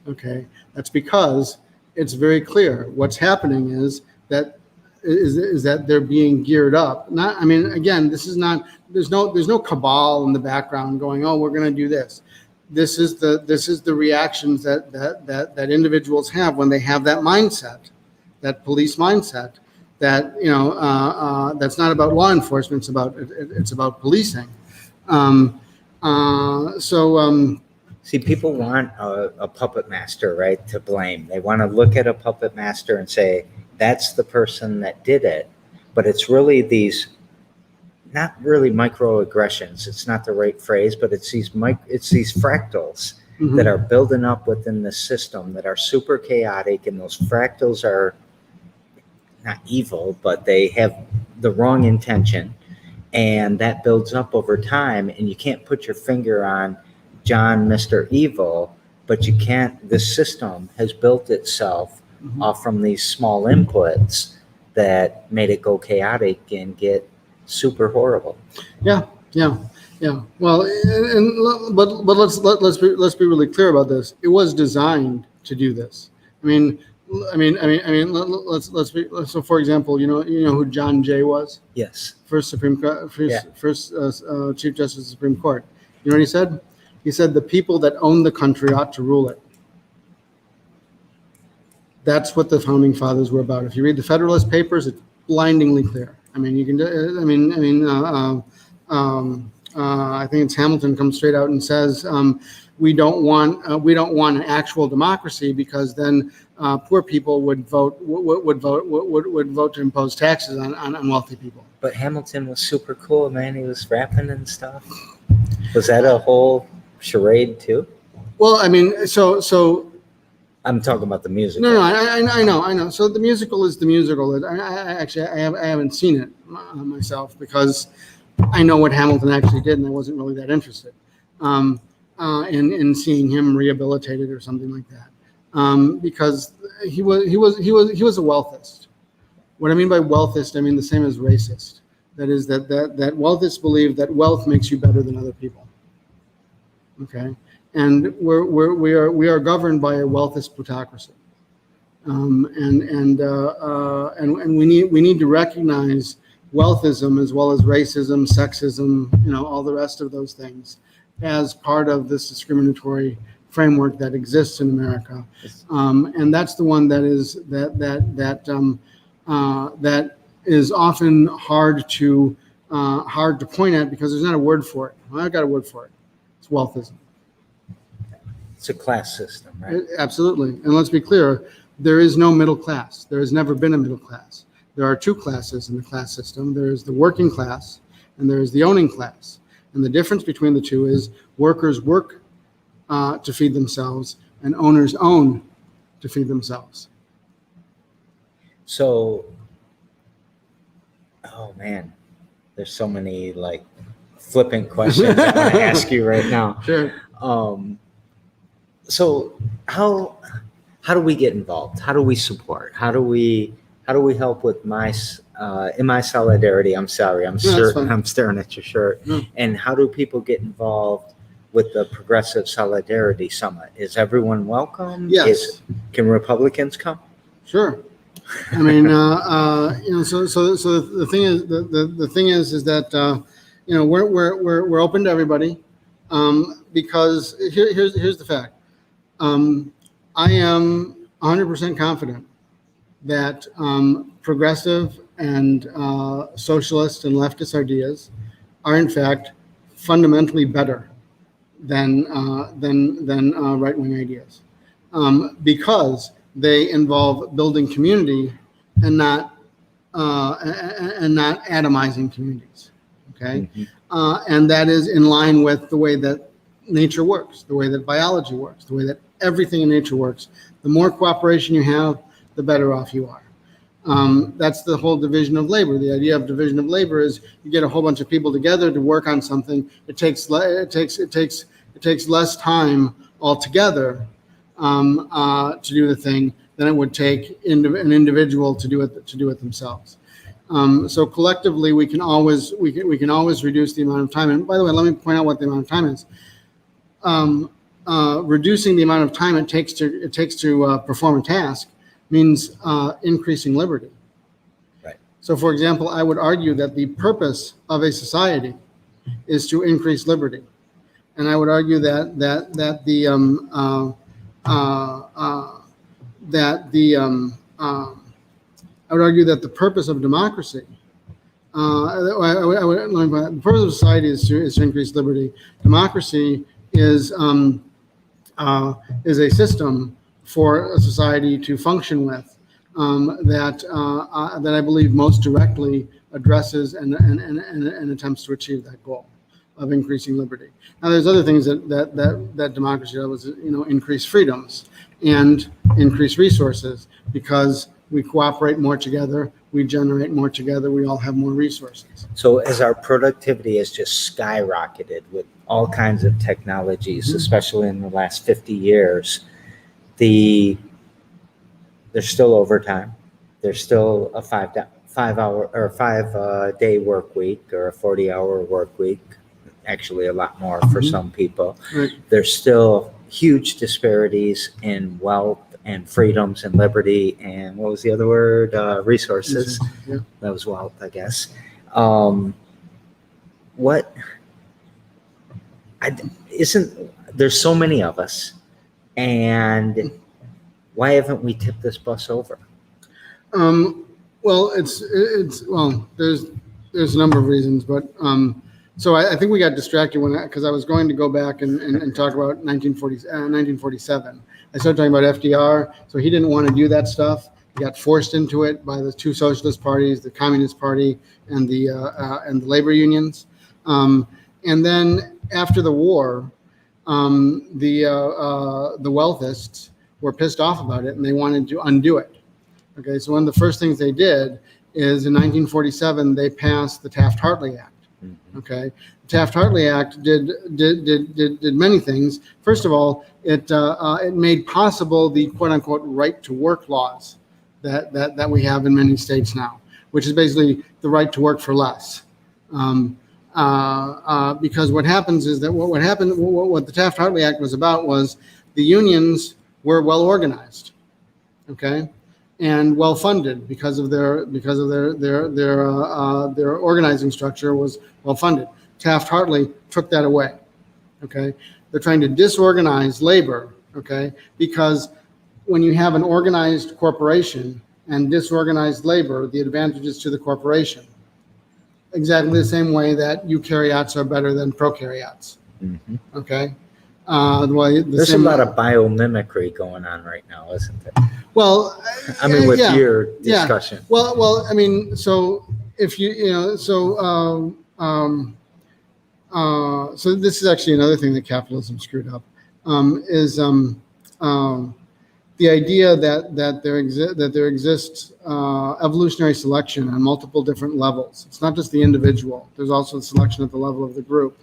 Okay, that's because it's very clear what's happening is that they're being geared up. Again, this is not. There's no cabal in the background going, oh, we're going to do this. This is the reactions that individuals have when they have that mindset, that police mindset. That that's not about law enforcement. It's about policing. See, people want a puppet master, right, to blame. They want to look at a puppet master and say, that's the person that did it. But it's really not really microaggressions. It's not the right phrase, but it's these fractals mm-hmm. that are building up within the system that are super chaotic. And those fractals are not evil, but they have the wrong intention. And that builds up over time. And you can't put your finger on John, Mr. Evil, but you can't. The system has built itself mm-hmm. off from these small inputs that made it go chaotic and get super horrible. Yeah. Well, but let's be really clear about this. It was designed to do this. Let's be. So, for example, you know who John Jay was? Yes. First Chief Justice of the Supreme Court. You know what he said? He said, the people that own the country ought to rule it. That's what the founding fathers were about. If you read the Federalist Papers, it's blindingly clear. I think it's Hamilton comes straight out and says, we don't want an actual democracy, because then poor people would vote to impose taxes on wealthy people. But Hamilton was super cool, man. He was rapping and stuff. Was that a whole charade too? Well, so I'm talking about the musical. No, I know. So the musical is the musical. I haven't seen it myself, because I know what Hamilton actually did, and I wasn't really that interested in seeing him rehabilitated or something like that, because he was a wealthist. What I mean by wealthist, I mean the same as racist. That is that wealthists believe that wealth makes you better than other people. Okay, and we are governed by a wealthist plutocracy, and we need to recognize wealthism as well as racism, sexism, all the rest of those things, as part of this discriminatory framework that exists in America, and that's the one that is often hard to point at, because there's not a word for it. Well, I've got a word for it. It's wealthism. It's a class system, right? Absolutely. And let's be clear, there is no middle class. There has never been a middle class. There are two classes in the class system. There is the working class, and there is the owning class. And the difference between the two is workers work to feed themselves, and owners own to feed themselves. So, oh man, there's so many flippant questions I want to ask you right now. Sure. So how do we get involved? How do we support? How do we help with in my solidarity? I'm sorry, I'm staring at your shirt. No. And how do people get involved with the Progressive Solidarity Summit? Is everyone welcome? Yes. Can Republicans come? Sure. I mean, so the thing is, the thing is that we're open to everybody, because here's the fact. I am 100% confident that progressive and socialist and leftist ideas are in fact fundamentally better than right-wing ideas, because they involve building community and not atomizing communities. Okay, and that is in line with the way that nature works, the way that biology works, the way that everything in nature works. The more cooperation you have, the better off you are. That's the whole division of labor. The idea of division of labor is you get a whole bunch of people together to work on something. It takes less time altogether to do the thing than it would take an individual to do it themselves. So collectively, we can always reduce the amount of time. And by the way, let me point out what the amount of time is. Reducing the amount of time it takes to perform a task means increasing liberty. Right. So, for example, I would argue that the purpose of a society is to increase liberty, and I would argue that the purpose of democracy, the purpose of society is to increase liberty. Democracy is a system for a society to function with, that I believe most directly addresses and attempts to achieve that goal of increasing liberty. Now, there's other things that democracy does, increase freedoms and increase resources, because we cooperate more together, we generate more together, we all have more resources. So as our productivity has just skyrocketed with all kinds of technologies, especially in the last 50 years, there's still overtime. There's still a 5 day work week or a 40-hour work week. Actually, a lot more for some people. Right. There's still huge disparities in wealth and freedoms and liberty and what was the other word? Resources. Yeah. That was wealth, I guess. There's so many of us, and why haven't we tipped this bus over? Well, there's a number of reasons, but so I think we got distracted because I was going to go back and talk about 1947. I started talking about FDR, so he didn't want to do that stuff. He got forced into it by the two socialist parties, the Communist Party and the labor unions. And then after the war, the wealthists were pissed off about it and they wanted to undo it. Okay, so one of the first things they did is in 1947 they passed the Taft-Hartley Act. Okay, the Taft-Hartley Act did many things. First of all, it made possible the quote-unquote right to work laws that we have in many states now, which is basically the right to work for less. Because what happens is that what the Taft-Hartley Act was about was the unions were well organized, okay, and well funded because of their organizing structure was well funded. Taft-Hartley took that away, okay. They're trying to disorganize labor, okay, because when you have an organized corporation and disorganized labor, the advantage is to the corporation. Exactly the same way that eukaryotes are better than prokaryotes. Mm-hmm. Okay. There's a lot of biomimicry going on right now, isn't there? Well, I mean, with your discussion. Yeah. Well, I mean, so if so this is actually another thing that capitalism screwed up, is the idea that there exists evolutionary selection on multiple different levels. It's not just the individual. There's also selection at the level of the group.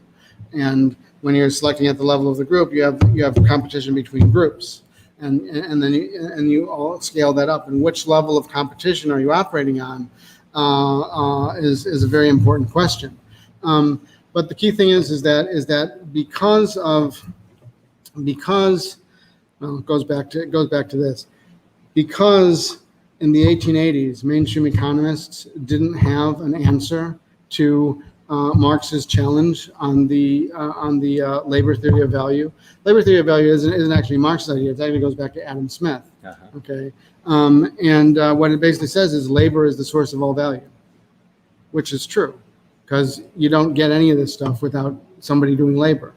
And when you're selecting at the level of the group, you have competition between groups, and then you all scale that up. And which level of competition are you operating on is a very important question. But the key thing is that because well, it goes back to this, because in the 1880s, mainstream economists didn't have an answer to Marx's challenge on the labor theory of value. Labor theory of value isn't actually Marx's idea. It actually goes back to Adam Smith. Uh-huh. Okay, and what it basically says is labor is the source of all value, which is true, because you don't get any of this stuff without somebody doing labor.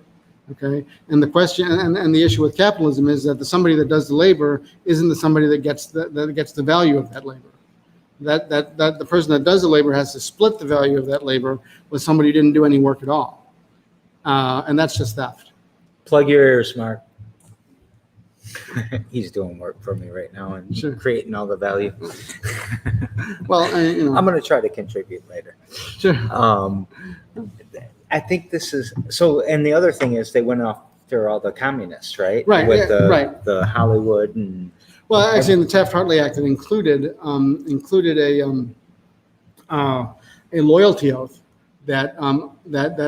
Okay, and the question and the issue with capitalism is that the somebody that does the labor isn't the somebody that gets the value of that labor. That the person that does the labor has to split the value of that labor with somebody who didn't do any work at all, and that's just theft. Plug your ears, Mark. He's doing work for me right now and Sure. creating all the value. Well, I'm going to try to contribute later. Sure. I think this is so. And the other thing is they went after all the communists, right? Right, With yeah, right. the Hollywood and. Well, actually, in the Taft-Hartley Act, it included a loyalty oath that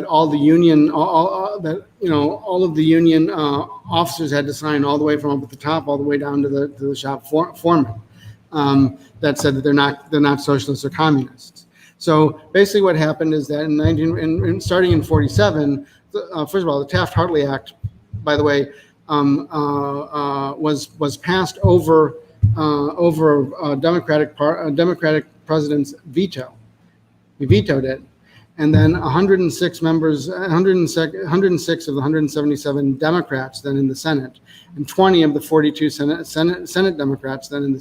all the union all of the union officers had to sign, all the way from up at the top all the way down to the shop foreman, that said that they're not socialists or communists. So basically, what happened is that starting in 47, first of all, the Taft-Hartley Act, by the way, was passed over a Democratic president's veto. He vetoed it, and then 106 members, 106 of the 177 Democrats then in the Senate, and 20 of the 42 Senate Democrats then in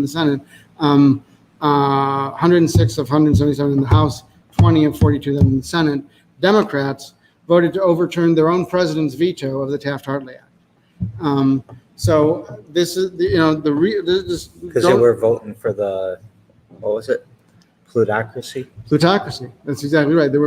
the Senate. 106 of 177 in the House, 20 of 42 then in the Senate. Democrats voted to overturn their own president's veto of the Taft-Hartley Act. So this is Because they were voting for the, what was it? Plutocracy. Plutocracy. That's exactly right. They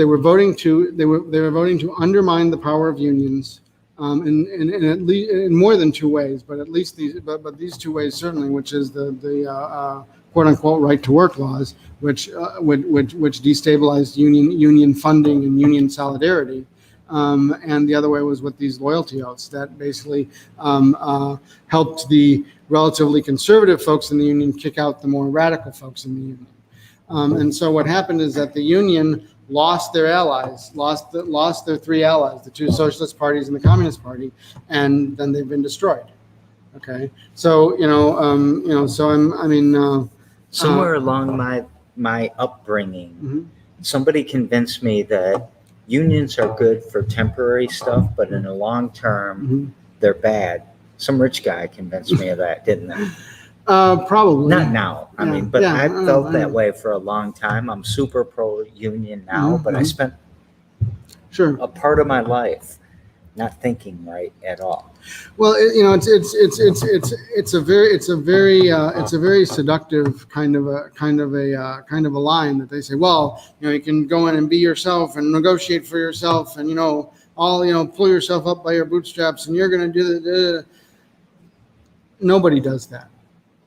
were voting to undermine the power of unions in at least in more than two ways, but at least these two ways certainly, which is the quote unquote right to work laws, which destabilized union funding and union solidarity. And the other way was with these loyalty oaths that basically helped the relatively conservative folks in the union kick out the more radical folks in the union. And so what happened is that the union lost their allies, lost their three allies, the two socialist parties and the Communist Party, and then they've been destroyed. Okay, so Somewhere along my upbringing, mm-hmm. somebody convinced me that unions are good for temporary stuff, but in the long term, mm-hmm. they're bad. Some rich guy convinced me of that, didn't they? Probably Not now. I mean, but yeah, I felt that way for a long time. I'm super pro-union now, mm-hmm. but I spent sure a part of my life not thinking right at all. Well, it's a very seductive kind of a line that they say, well, you can go in and be yourself and negotiate for yourself, and pull yourself up by your bootstraps, and you're going to do the. Nobody does that.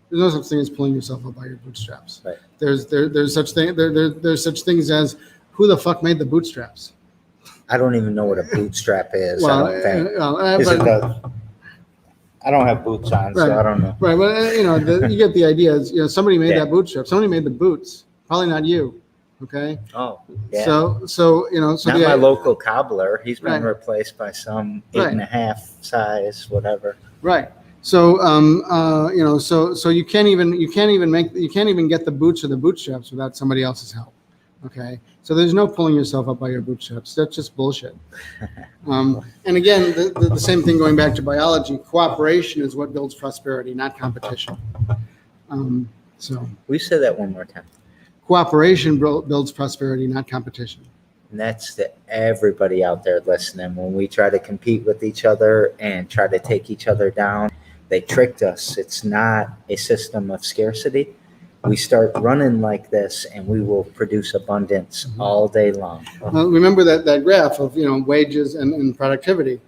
There's no such thing as pulling yourself up by your bootstraps. Right. There's such things as who the fuck made the bootstraps? I don't even know what a bootstrap is. Well, I don't think. I don't have boots on, right, so I don't know. Right, well, you get the idea. Is, somebody made Yeah. that bootstrap. Somebody made the boots. Probably not you. Okay. Oh, yeah. So Not my local cobbler. He's been Right. replaced by some Right. 8.5 size, whatever. Right. So so you can't even get the boots or the bootstraps without somebody else's help. Okay. So there's no pulling yourself up by your bootstraps. That's just bullshit. And again, the same thing going back to biology. Cooperation is what builds prosperity, not competition. So We say that one more time. cooperation builds prosperity, not competition. And that's to everybody out there listening. When we try to compete with each other and try to take each other down, they tricked us. It's not a system of scarcity. we start running like this and we will produce abundance all day long. Remember that graph of, wages and productivity.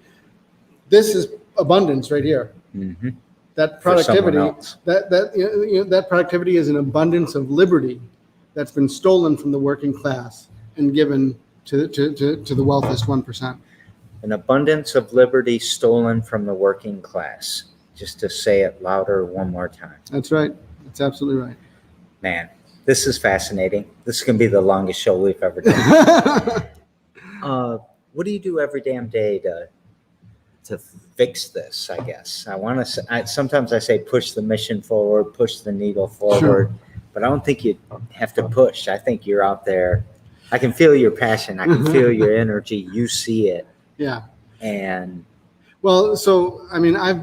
This is abundance right here. Mm-hmm. That For someone productivity, else. that productivity is an abundance of liberty that's been stolen from the working class and given to the wealthiest 1%. An abundance of liberty stolen from the working class. Just to say it louder one more time. That's right. That's absolutely right. Man, this is fascinating. This is going to be the longest show we've ever done. What do you do every damn day to fix this? I guess I want to. Sometimes I say push the mission forward, push the needle forward, Sure. But I don't think you have to push. I think you're out there. I can feel your passion. I can feel your energy. You see it. Yeah. And well, so I mean, I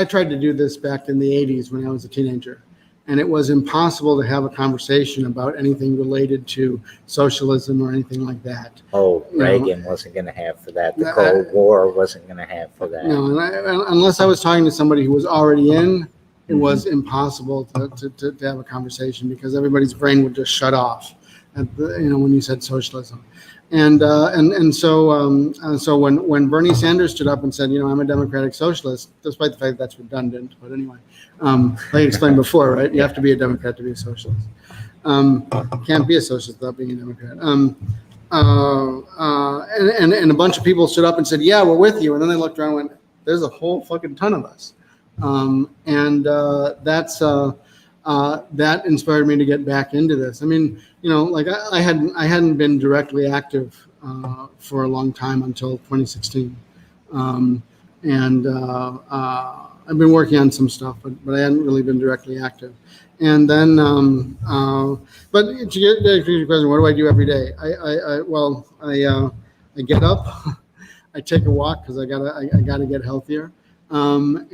tried to do this back in the 80s when I was a teenager, and it was impossible to have a conversation about anything related to socialism or anything like that. oh, Reagan wasn't going to have for that. The Cold War wasn't going to have for that. No, unless I was talking to somebody who was already in, it was impossible to have a conversation because everybody's brain would just shut off when you said socialism. And so when Bernie Sanders stood up and said, I'm a democratic socialist, despite the fact that's redundant, but anyway, like I explained before, right? You have to be a Democrat to be a socialist. Can't be a socialist without being a Democrat. And a bunch of people stood up and said, yeah, we're with you. And then they looked around and went, there's a whole fucking ton of us. That inspired me to get back into this. I mean, like I hadn't been directly active for a long time until 2016, I've been working on some stuff, but I hadn't really been directly active. And then, but to get back to your question, what do I do every day? I get up, I take a walk because I gotta get healthier. And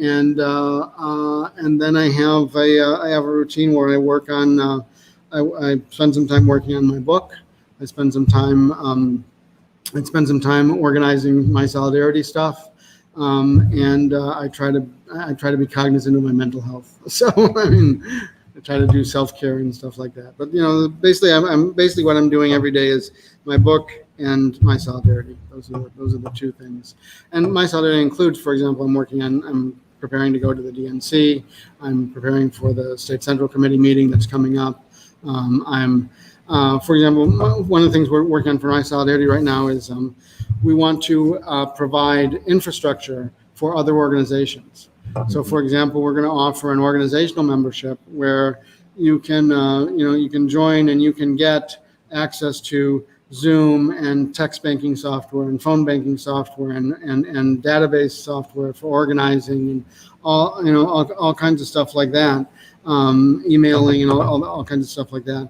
then I have a routine where I work on. I spend some time working on my book. I spend some time organizing my solidarity stuff, and I try to be cognizant of my mental health. So I mean, I try to do self-care and stuff like that. But basically, I'm basically what I'm doing every day is my book and my solidarity. Those are the two things. And my solidarity includes, for example, I'm preparing to go to the DNC. I'm preparing for the State Central Committee meeting that's coming up. For example, one of the things we're working on for my solidarity right now is we want to provide infrastructure for other organizations. So, for example, we're going to offer an organizational membership where you can join and you can get access to Zoom and text banking software and phone banking software and database software for organizing and all kinds of stuff like that, emailing and all kinds of stuff like that.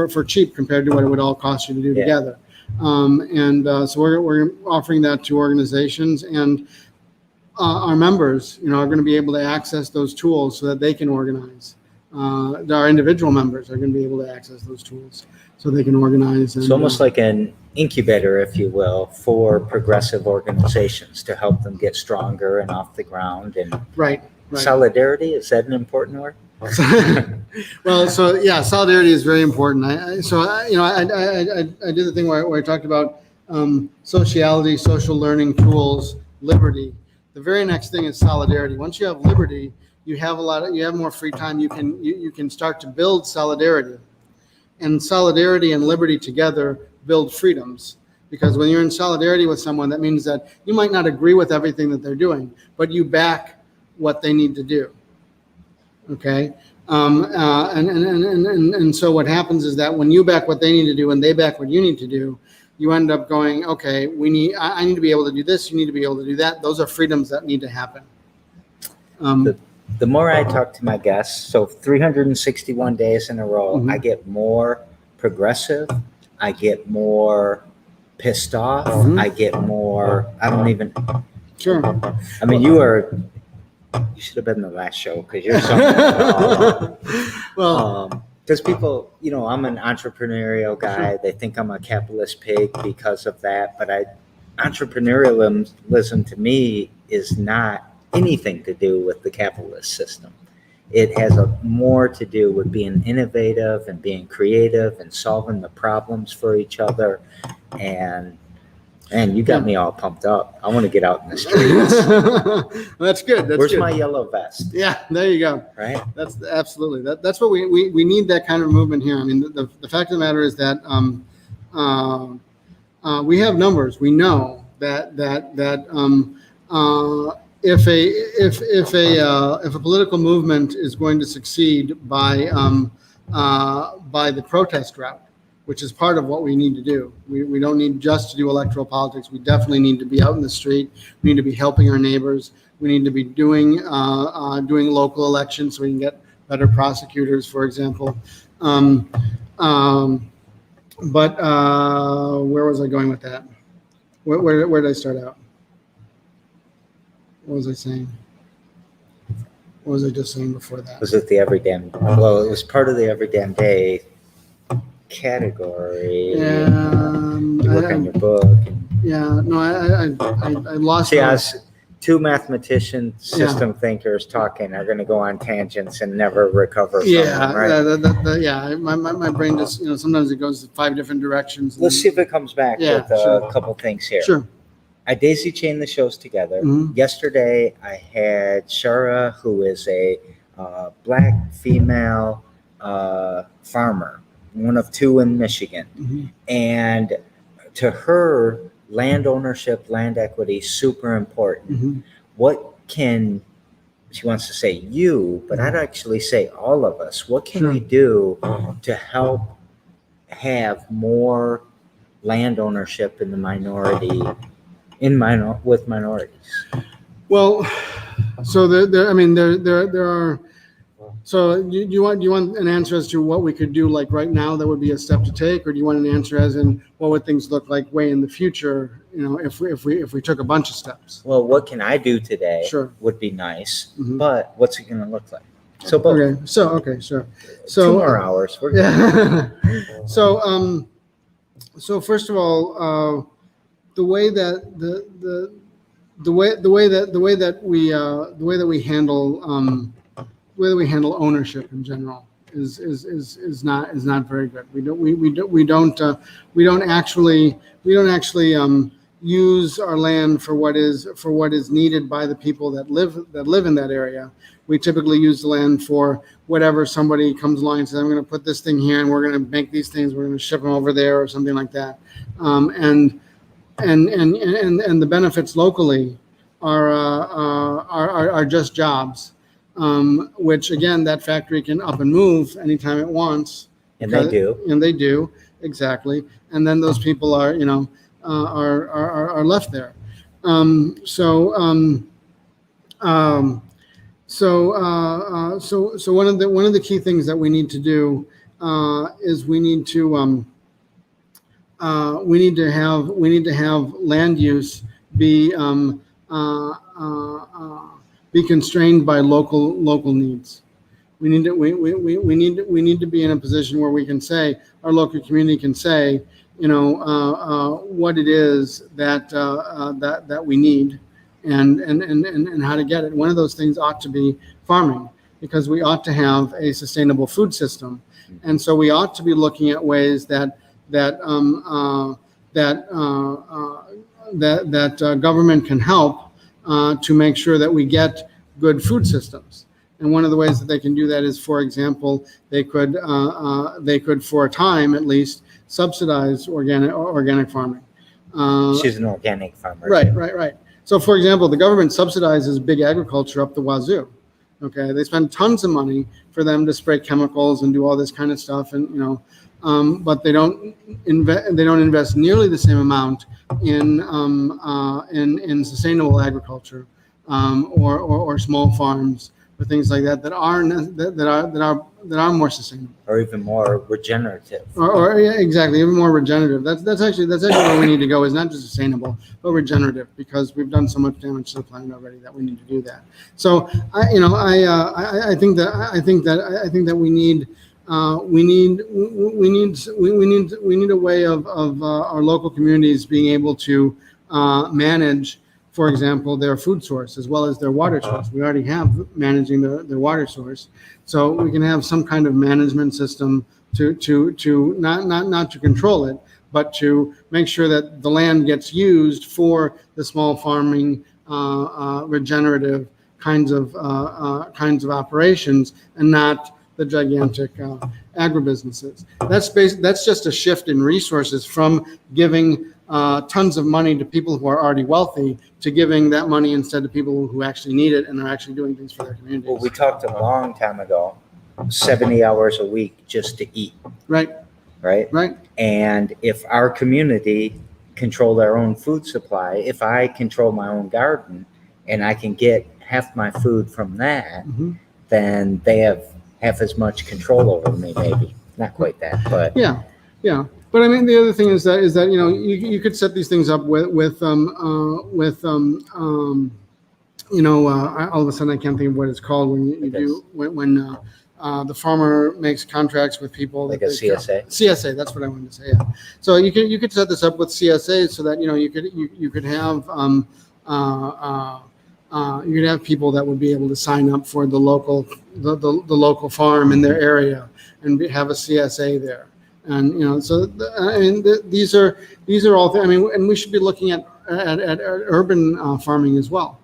For cheap compared to what it would all cost you to do together. So we're offering that to organizations, and our members, are going to be able to access those tools so that they can organize. Our individual members are going to be able to access those tools so they can organize. It's almost like an incubator, if you will, for progressive organizations to help them get stronger and off the ground. And right. Solidarity, is that an important word? Well, so yeah, solidarity is very important. I did the thing where I talked about sociality, social learning tools, liberty. The very next thing is solidarity. Once you have liberty, you have more free time. You can start to build solidarity, and solidarity and liberty together build freedoms. Because when you're in solidarity with someone, that means that you might not agree with everything that they're doing, but you back what they need to do. Okay, and so what happens is that when you back what they need to do and they back what you need to do, you end up going, okay, I need to be able to do this. You need to be able to do that. Those are freedoms that need to happen. The more I talk to my guests, so 361 days in a row, I get more progressive. I get more pissed off. I get more. I don't even. Sure. I mean, you should have been in the last show because you're something. Well, because people, I'm an entrepreneurial guy. They think I'm a capitalist pig because of that. But entrepreneurialism to me is not anything to do with the capitalist system. It has more to do with being innovative and being creative and solving the problems for each other. And you got me all pumped up. I want to get out in the streets. That's good. Where's my yellow vest? Yeah, there you go. Right. That's absolutely that's what we need, that kind of movement here. I mean, the fact of the matter is that we have numbers. We know that if a political movement is going to succeed by the protest route, which is part of what we need to do. We don't need just to do electoral politics. We definitely need to be out in the street. We need to be helping our neighbors. We need to be doing local elections so we can get better prosecutors, for example. But where was I going with that? Where did I start out? What was I saying? What was I just saying before that? Was it the every damn? Well, it was part of the every damn day category. Yeah, you look on your book. Yeah, no, I lost. See, two mathematician system thinkers talking are going to go on tangents and never recover from them, right? My brain just, sometimes it goes 5 different directions. Let's see if it comes back with a couple things here. Sure. I daisy chained the shows together. Mm-hmm. Yesterday, I had Shara, who is a black female farmer, one of 2 in Michigan. Mm-hmm. And to her, land ownership, land equity, super important. Mm-hmm. What can, she wants to say you, but I'd actually say all of us, what can we do to help have more land ownership in the minority, with minorities? Well, so there are. So do you want an answer as to what we could do like right now that would be a step to take, or do you want an answer as in what would things look like way in the future? If we took a bunch of steps. Well, what can I do today? Sure. Would be nice, Mm-hmm. but what's it going to look like? So both. Okay. Sure. So 2 more hours. We're good. Yeah. So first of all, the way that we handle ownership in general is not very good. We don't actually use our land for what is needed by the people that live in that area. We typically use the land for whatever somebody comes along and says, I'm going to put this thing here and we're going to make these things, we're going to ship them over there or something like that. And the benefits locally are just jobs. Which again, that factory can up and move anytime it wants. And they do. And they do, exactly. And then those people are left there. So one of the key things that we need to do is we need to have land use be constrained by local needs. We need to be in a position where we can say, our local community can say, what it is that we need and how to get it. One of those things ought to be farming, because we ought to have a sustainable food system, and so we ought to be looking at ways that government can help to make sure that we get good food systems. And one of the ways that they can do that is, for example, they could for a time at least subsidize organic farming. She's an organic farmer. Right. So, for example, the government subsidizes big agriculture up the wazoo. Okay, they spend tons of money for them to spray chemicals and do all this kind of stuff, and but they don't invest nearly the same amount in sustainable agriculture or small farms or things like that are more sustainable or even more regenerative. Or exactly, even more regenerative. That's actually where we need to go. Is not just sustainable, but regenerative, because we've done so much damage to the planet already that we need to do that. So I think that we need a way of our local communities being able to manage for example, their food source as well as their water source. We already have managing their water source. So we can have some kind of management system to not to control it, but to make sure that the land gets used for the small farming, regenerative kinds of operations, and not the gigantic agribusinesses. That's just a shift in resources from giving tons of money to people who are already wealthy to giving that money instead to people who actually need it and are actually doing things for their communities. Well, we talked a long time ago, 70 hours a week just to eat. Right. And if our community control their own food supply, if I control my own garden and I can get half my food from that, then they have half as much control over me, maybe. Not quite that, but yeah. But I mean, the other thing is that you could set these things up with all of a sudden I can't think of what it's called when you do when the farmer makes contracts with people. Like a CSA. CSA, that's what I wanted to say. Yeah. So you could set this up with CSA so that you could have you could have people that would be able to sign up for the local farm in their area and have a CSA there. And so these are all things. I mean, and we should be looking at urban farming as well.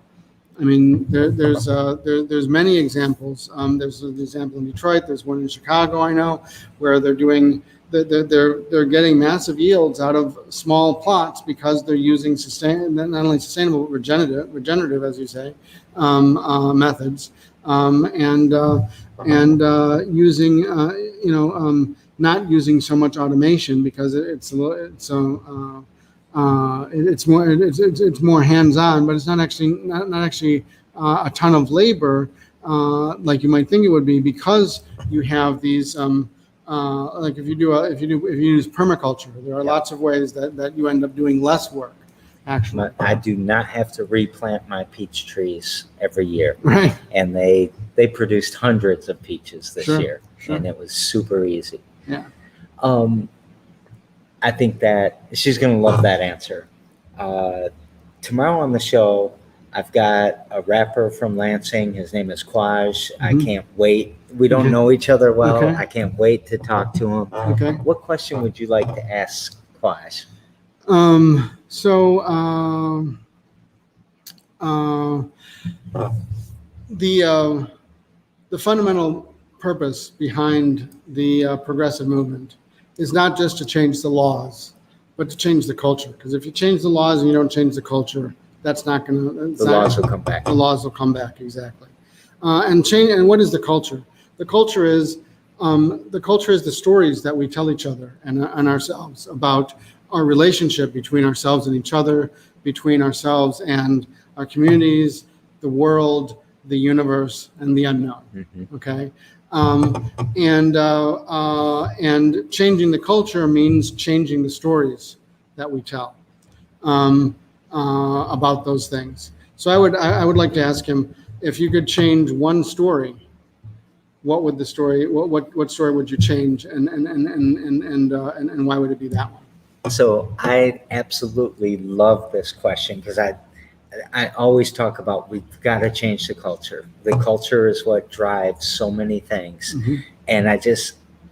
I mean, there's many examples. There's an example in Detroit. There's one in Chicago, I know, where they're getting massive yields out of small plots because they're using not only sustainable but regenerative, as you say, methods, and using not using so much automation because it's more hands-on, but it's not actually a ton of labor like you might think it would be, because you have these like if you use permaculture, there are lots of ways that you end up doing less work. Actually, I do not have to replant my peach trees every year, right? And they produced hundreds of peaches this year, and it was super easy. Yeah. I think that she's going to love that answer. Tomorrow on the show, I've got a rapper from Lansing. His name is Quaj. I can't wait. We don't know each other well. Okay. I can't wait to talk to him. Okay. What question would you like to ask Quaj? The fundamental purpose behind the progressive movement is not just to change the laws, but to change the culture. Because if you change the laws and you don't change the culture, that's not going to. The laws will come back. The laws will come back, exactly. And what is the culture? The culture is the stories that we tell each other and ourselves about our relationship between ourselves and each other, between ourselves and our communities, the world, the universe, and the unknown. Okay. And changing the culture means changing the stories that we tell about those things. So I would like to ask him, if you could change one story, what would the story? What story would you change, and why would it be that one? So I absolutely love this question, because I always talk about we've got to change the culture. The culture is what drives so many things. And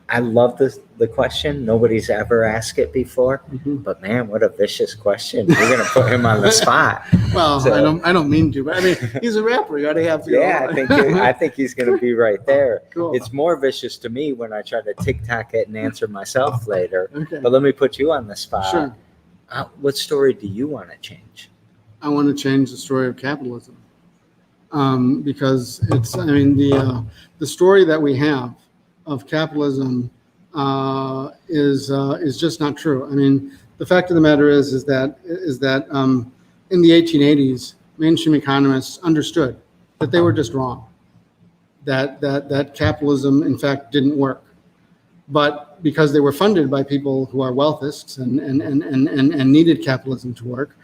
I love the question. Nobody's ever asked it before, but man, what a vicious question. You're going to put him on the spot. Well, so, I don't mean to, but I mean, he's a rapper. You got to have to. Yeah, I think he's going to be right there. Cool. It's more vicious to me when I try to TikTok it and answer myself later. Okay. But let me put you on the spot. Sure. What story do you want to change? I want to change the story of capitalism, because the story that we have of capitalism is just not true. I mean, the fact of the matter is that in the 1880s, mainstream economists understood that they were just wrong, that capitalism in fact didn't work, but because they were funded by people who are wealthists and needed capitalism to work,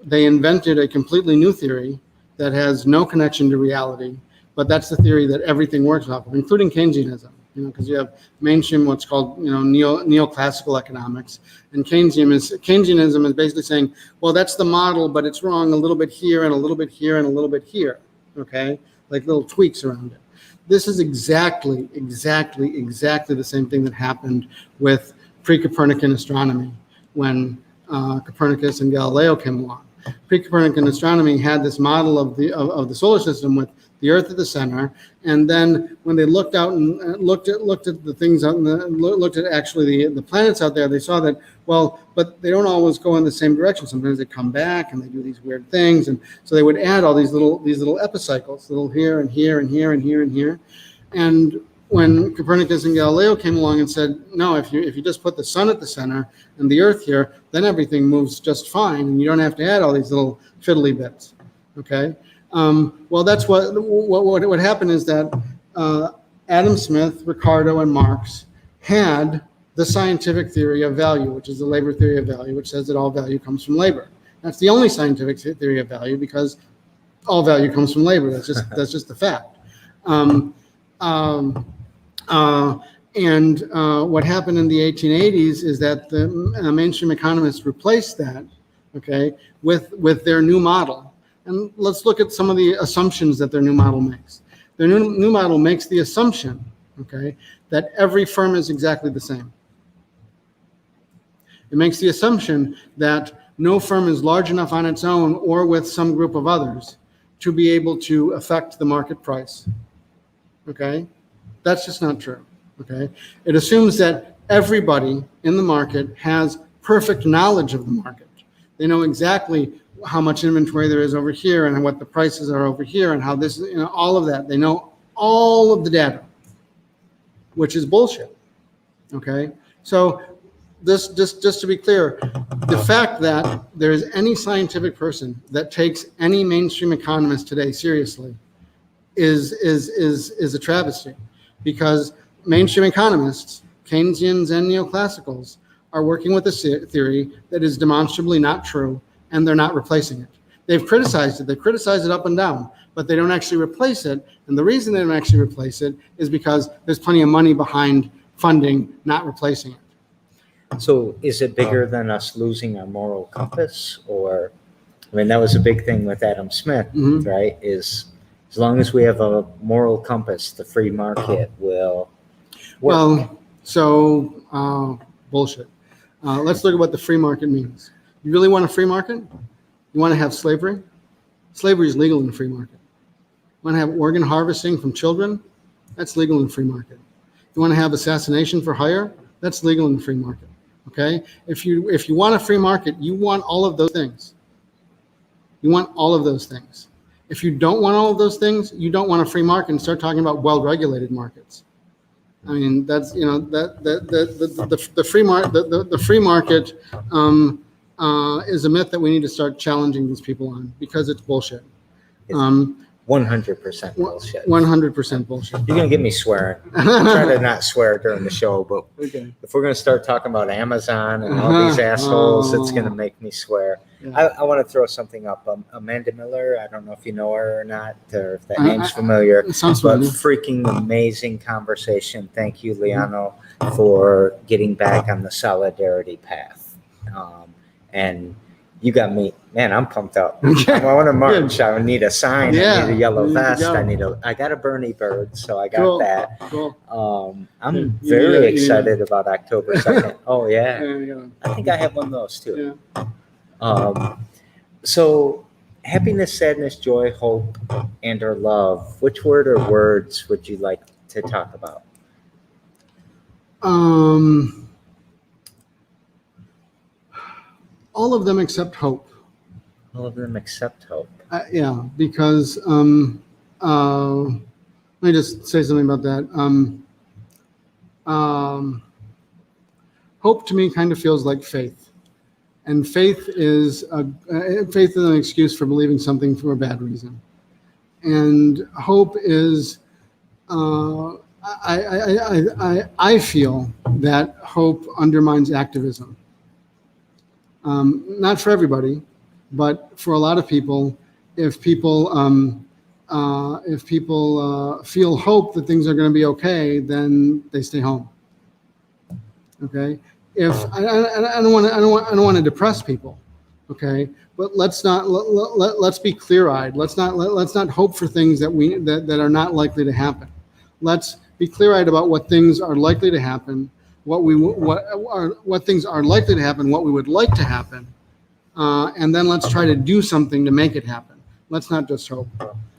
they invented a completely new theory that has no connection to reality, but that's the theory that everything works off of, including Keynesianism. because you have mainstream, what's called, neoclassical economics. And Keynesianism is basically saying, well, that's the model, but it's wrong a little bit here and a little bit here and a little bit here, okay? Like little tweaks around it. This is exactly the same thing that happened with pre-Copernican astronomy when Copernicus and Galileo came along. Pre-Copernican astronomy had this model of the solar system with the Earth at the center, and then when they looked out and looked at the things out, and looked at actually the planets out there, they saw that, well, but they don't always go in the same direction. Sometimes they come back and they do these weird things, and so they would add all these little epicycles, little here and here and here and here and here. And when Copernicus and Galileo came along and said, no, if you just put the sun at the center and the Earth here, then everything moves just fine, and you don't have to add all these little fiddly bits. Okay. Well, that's what happened is that Adam Smith, Ricardo, and Marx had the scientific theory of value, which is the labor theory of value, which says that all value comes from labor. That's the only scientific theory of value, because all value comes from labor. That's just the fact. What happened in the 1880s is that the mainstream economists replaced that, okay, with their new model. And let's look at some of the assumptions that their new model makes. Their new model makes the assumption, okay, that every firm is exactly the same. It makes the assumption that no firm is large enough on its own or with some group of others to be able to affect the market price. Okay? That's just not true. Okay? It assumes that everybody in the market has perfect knowledge of the market. They know exactly how much inventory there is over here and what the prices are over here and how this, all of that. They know all of the data, which is bullshit. Okay? So this, just to be clear, the fact that there is any scientific person that takes any mainstream economist today seriously is a travesty, because mainstream economists, Keynesians and neoclassicals, are working with a theory that is demonstrably not true, and they're not replacing it. They've criticized it. They've criticized it up and down, but they don't actually replace it. And the reason they don't actually replace it is because there's plenty of money behind funding, not replacing it. So is it bigger than us losing our moral compass? Or, I mean, that was a big thing with Adam Smith, right? Is as long as we have a moral compass, the free market will work. Well, so bullshit. Let's look at what the free market means. You really want a free market? You want to have slavery? Slavery is legal in the free market. You want to have organ harvesting from children? That's legal in the free market. You want to have assassination for hire? That's legal in the free market. Okay? If you want a free market, you want all of those things. You want all of those things. If you don't want all of those things, you don't want a free market, and start talking about well-regulated markets. I mean, that's, the free market is a myth that we need to start challenging these people on, because it's bullshit. 100% bullshit. 100% bullshit. You're gonna get me swearing. I'm trying to not swear during the show, but Okay. if we're gonna start talking about Amazon and all these assholes, it's gonna make me swear. Yeah. I want to throw something up. Amanda Miller, I don't know if you know her or not, or if that name's familiar, It sounds but familiar. freaking amazing conversation. Thank you, Liano, for getting back on the solidarity path. And you got me, man, I'm pumped up. I want to march. I need a sign. Yeah. I need a yellow vest. Go. I got a Bernie bird, so I got Cool. that. Cool. I'm You very need a- excited about October 2nd. Oh, yeah. Yeah. I think I have one of those too. Yeah. So happiness, sadness, joy, hope, and or love. Which word or words would you like to talk about? All of them except hope. All of them except hope. Yeah, because let me just say something about that. Hope to me kind of feels like faith, and faith is an excuse for believing something for a bad reason, and hope is. I feel that hope undermines activism. Not for everybody, but for a lot of people, if people if people feel hope that things are going to be okay, then they stay home. Okay. If I don't want to depress people. Okay. But let's let's be clear-eyed. Let's not hope for things that are not likely to happen. Let's be clear-eyed about what things are likely to happen, what things are likely to happen, what we would like to happen, and then let's try to do something to make it happen. Let's not just hope.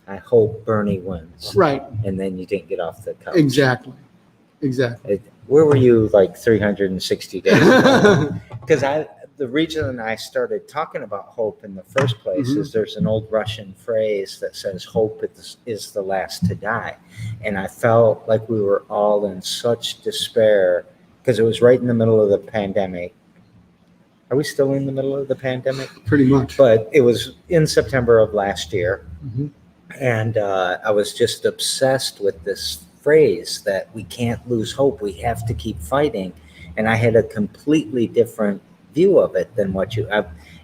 I hope Bernie wins. Right. And then you didn't get off the couch. Exactly. Where were you like 360 days ago? Because the reason I started talking about hope in the first place is there's an old Russian phrase that says hope is the last to die. And I felt like we were all in such despair because it was right in the middle of the pandemic. Are we still in the middle of the pandemic? Pretty much. But it was in September of last year. And I was just obsessed with this phrase that we can't lose hope. We have to keep fighting. And I had a completely different view of it than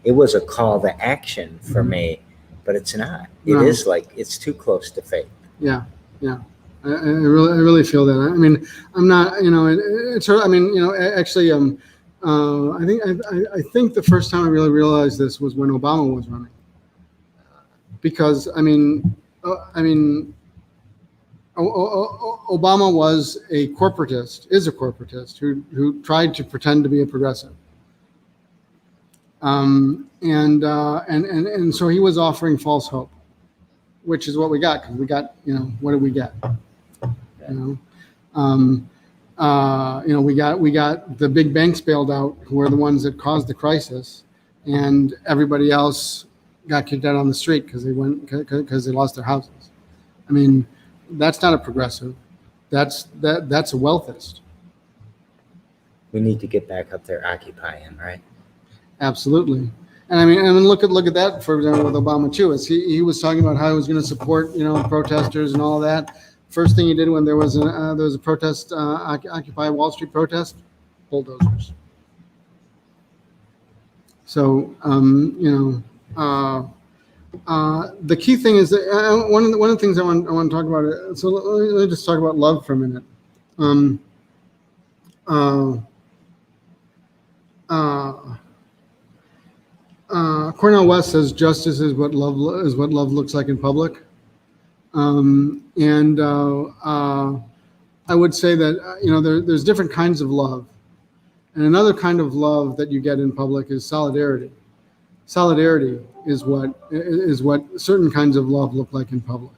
it was a call to action for me, but it's not. It is like, it's too close to fate. Yeah. I really feel that. I mean, I'm not, actually, I think the first time I really realized this was when Obama was running. Because Obama was a corporatist who tried to pretend to be a progressive. And so he was offering false hope, which is what we got, because we got, what did we get? We got the big banks bailed out, who were the ones that caused the crisis, and everybody else got kicked out on the street because they lost their houses. I mean, that's not a progressive. That's a wealthist. We need to get back up there occupying, right? Absolutely. And I mean, look at that, for example, with Obama too. Is he was talking about how he was going to support, protesters and all of that. First thing he did when there was a protest, Occupy Wall Street protest, bulldozers. So the key thing is that one of the things I want to talk about. So let me just talk about love for a minute. Cornel West says justice is what love looks like in public, and I would say that there's different kinds of love, and another kind of love that you get in public is solidarity. Solidarity is what certain kinds of love look like in public.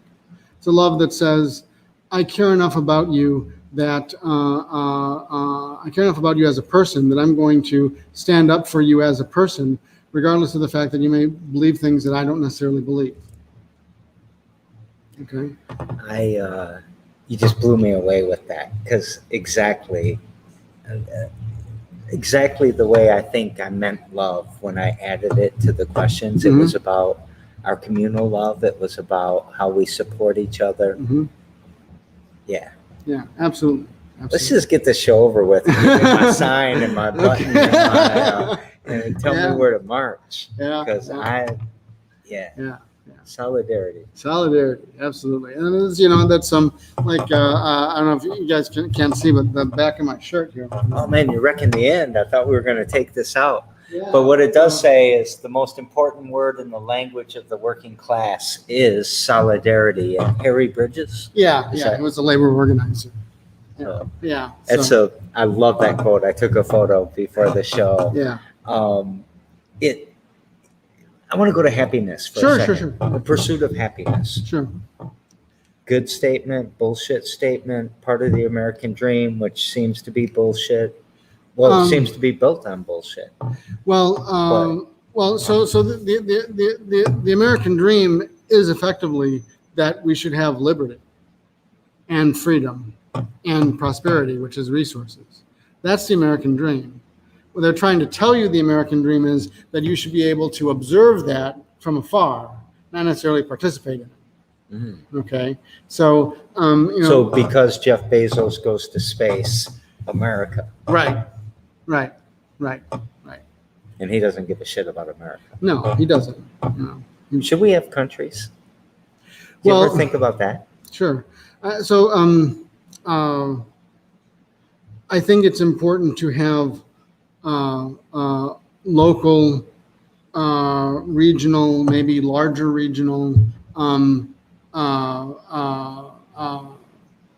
It's a love that says, I care enough about you that I care enough about you as a person that I'm going to stand up for you as a person, regardless of the fact that you may believe things that I don't necessarily believe. Okay. You just blew me away with that, because exactly the way I think I meant love when I added it to the questions. It was about our communal love. It was about how we support each other. Yeah, absolutely. Let's just get this show over with. My sign and my button and tell me where to march. Because solidarity, absolutely. And that's some I don't know if you guys can't see, but the back of my shirt here. Oh man, you're wrecking the end. I thought we were going to take this out. But what it does say is the most important word in the language of the working class is solidarity. And Harry Bridges? He was a labor organizer. I love that quote. I took a photo before the show. I want to go to happiness for a second. Sure. The pursuit of happiness. Sure. Good statement, bullshit statement, part of the American dream, which seems to be bullshit. Well, it seems to be built on bullshit. So the American dream is effectively that we should have liberty and freedom and prosperity, which is resources. That's the American dream. What they're trying to tell you the American dream is that you should be able to observe that from afar, not necessarily participate in it. Okay, so so because Jeff Bezos goes to space, America. Right. And he doesn't give a shit about America. No, he doesn't. No. Should we have countries? Do you Well- ever think about that? Sure. I think it's important to have local, regional, maybe larger regional uh, uh, uh,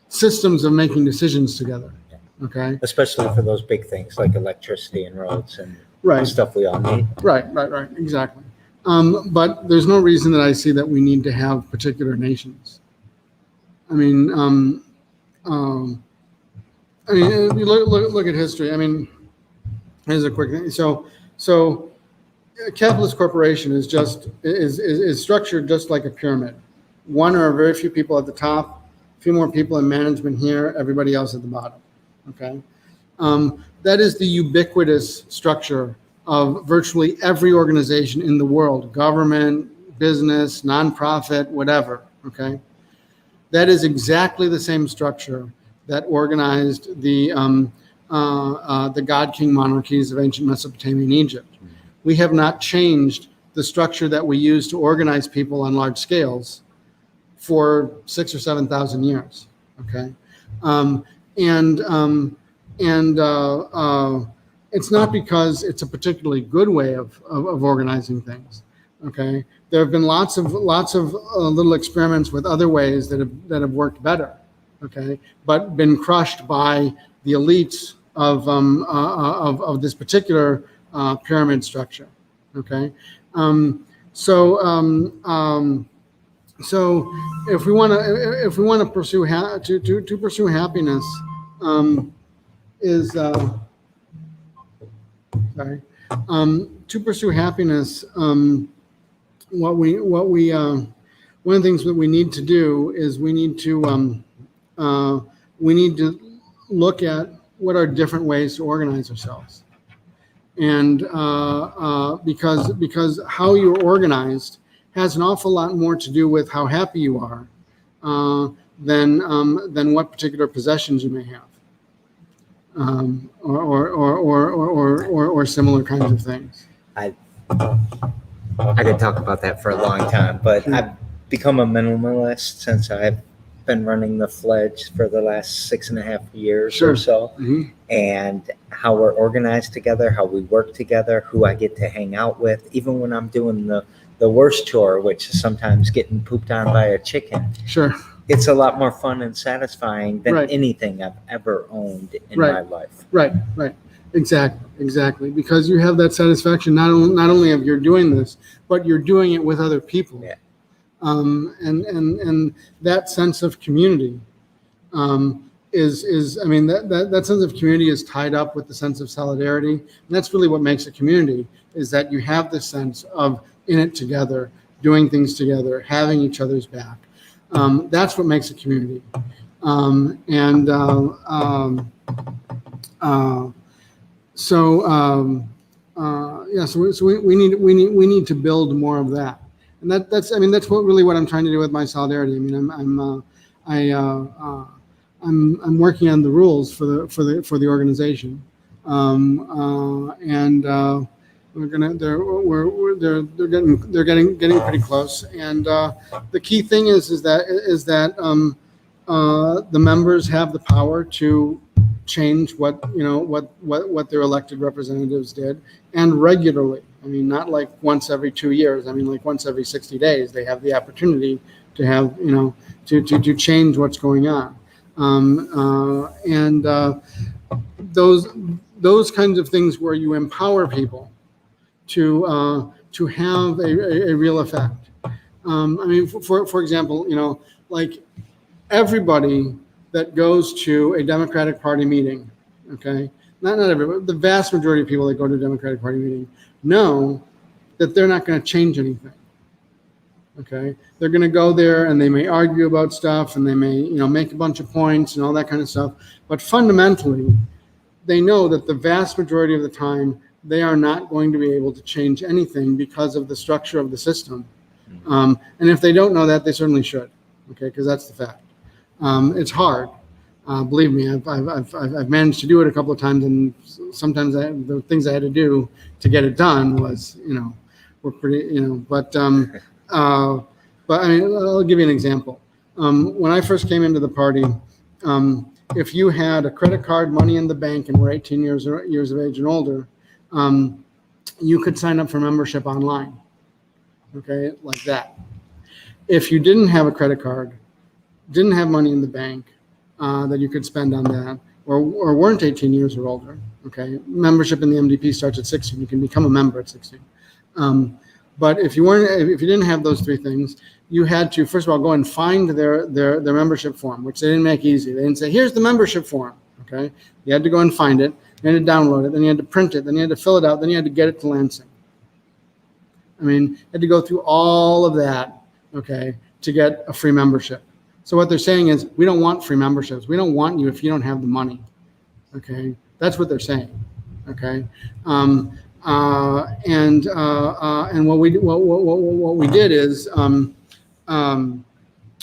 systems of making decisions together. Okay. Especially for those big things like electricity and roads and Right. stuff we all need. Right. Exactly. But there's no reason that I see that we need to have particular nations. I mean, if you look at history. I mean, here's a quick thing. So a capitalist corporation is structured just like a pyramid. One or very few people at the top, a few more people in management here, everybody else at the bottom. Okay, that is the ubiquitous structure of virtually every organization in the world: government, business, nonprofit, whatever. Okay, that is exactly the same structure that organized the god-king monarchies of ancient Mesopotamia and Egypt. We have not changed the structure that we use to organize people on large scales for 6,000 or 7,000 years. Okay, it's not because it's a particularly good way of organizing things. Okay, there have been lots of little experiments with other ways that have worked better. Okay, but been crushed by the elites of this particular pyramid structure. Okay, so if we want to pursue pursue happiness, to pursue happiness, what we one of the things that we need to do is we need to look at what are different ways to organize ourselves, and because how you're organized has an awful lot more to do with how happy you are than what particular possessions you may have, or similar kinds of things. I could talk about that for a long time, but Sure. I've become a minimalist since I've been running the Fledge for the last 6.5 years Sure. or so. Mhm. And how we're organized together, how we work together, who I get to hang out with, even when I'm doing the worst chore, which is sometimes getting pooped on by a chicken. Sure. It's a lot more fun and satisfying than Right. anything I've ever owned in Right. my life. Right. Exactly. Because you have that satisfaction not only of you're doing this, but you're doing it with other people. Yeah. And that sense of community is I mean that sense of community is tied up with the sense of solidarity, and that's really what makes a community, is that you have this sense of in it together, doing things together, having each other's back. That's what makes a community. So we need to build more of that, and that's what I'm trying to do with my solidarity. I mean, I'm working on the rules for the organization, and they're getting pretty close. And the key thing is that the members have the power to change what their elected representatives did, and regularly. I mean, not like once every 2 years. I mean, like once every 60 days, they have the opportunity to have to change what's going on. Those kinds of things where you empower people to have a real effect. I mean, for example, like everybody that goes to a Democratic Party meeting, okay, not everybody, the vast majority of people that go to a Democratic Party meeting know that they're not going to change anything. Okay, they're going to go there and they may argue about stuff and they may make a bunch of points and all that kind of stuff, but fundamentally they know that the vast majority of the time they are not going to be able to change anything because of the structure of the system. And if they don't know that, they certainly should. Okay, because that's the fact. It's hard. Believe me, I've managed to do it a couple of times, and sometimes the things I had to do to get it done was, were pretty, but But I mean, I'll give you an example. When I first came into the party, if you had a credit card, money in the bank, and were 18 years of age and older, you could sign up for membership online. Okay, like that. If you didn't have a credit card, didn't have money in the bank that you could spend on that, or weren't 18 years or older, okay, membership in the MDP starts at 16. You can become a member at 16. But if you didn't have those three things, you had to, first of all, go and find their membership form, which they didn't make easy. They didn't say, here's the membership form, okay? You had to go and find it, you had to download it, then you had to print it, then you had to fill it out, then you had to get it to Lansing. I mean, you had to go through all of that, okay, to get a free membership. So what they're saying is, we don't want free memberships. We don't want you if you don't have the money, okay? That's what they're saying, okay? And what we did is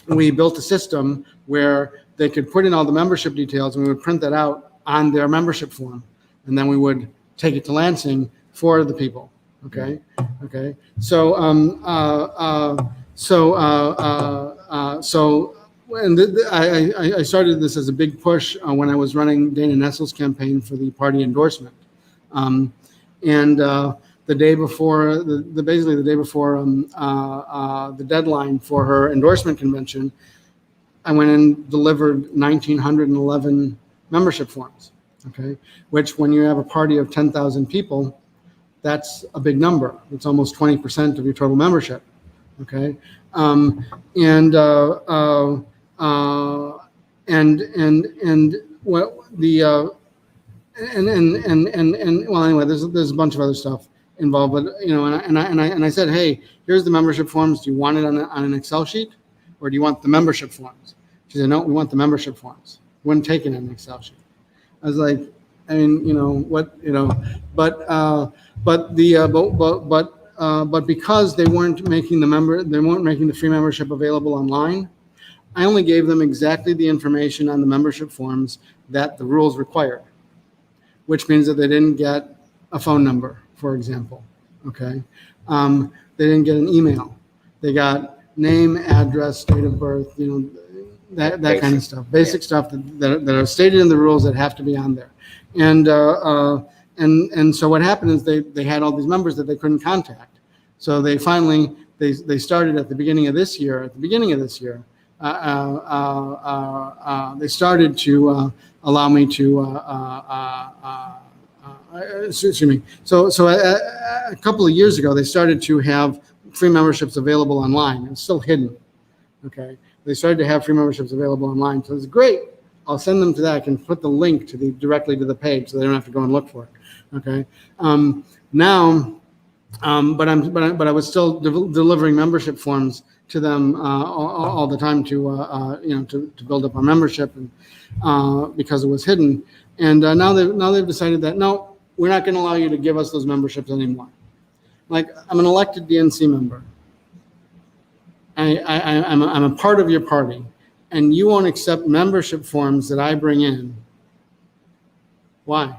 we built a system where they could put in all the membership details, and we would print that out on their membership form, and then we would take it to Lansing for the people. Okay. Okay. So I started this as a big push when I was running Dana Nessel's campaign for the party endorsement. The day before basically the day before the deadline for her endorsement convention, I went and delivered 1,911 membership forms. Okay, which when you have a party of 10,000 people, that's a big number. It's almost 20% of your total membership. Okay, and what the well, anyway, there's a bunch of other stuff involved, but and I said, hey, here's the membership forms. Do you want it on an Excel sheet, or do you want the membership forms? She said, no, we want the membership forms. Wouldn't take it in an Excel sheet. I was like, I mean, but because they weren't making the free membership available online, I only gave them exactly the information on the membership forms that the rules required, which means that they didn't get a phone number, for example. Okay, they didn't get an email. They got name, address, date of birth, that kind of stuff, basic stuff that are stated in the rules that have to be on there. And so what happened is they had all these members that they couldn't contact. So they finally they started at the beginning of this year. They started to allow me to excuse me. So a couple of years ago, they started to have free memberships available online. It's still hidden. Okay, they started to have free memberships available online. So it's great. I'll send them to that. I can put the link directly to the page, so they don't have to go and look for it. Okay. But I was still delivering membership forms to them all the time to build up our membership, and because it was hidden. And now they've decided that no, we're not going to allow you to give us those memberships anymore. Like, I'm an elected DNC member. I'm a part of your party, and you won't accept membership forms that I bring in. Why?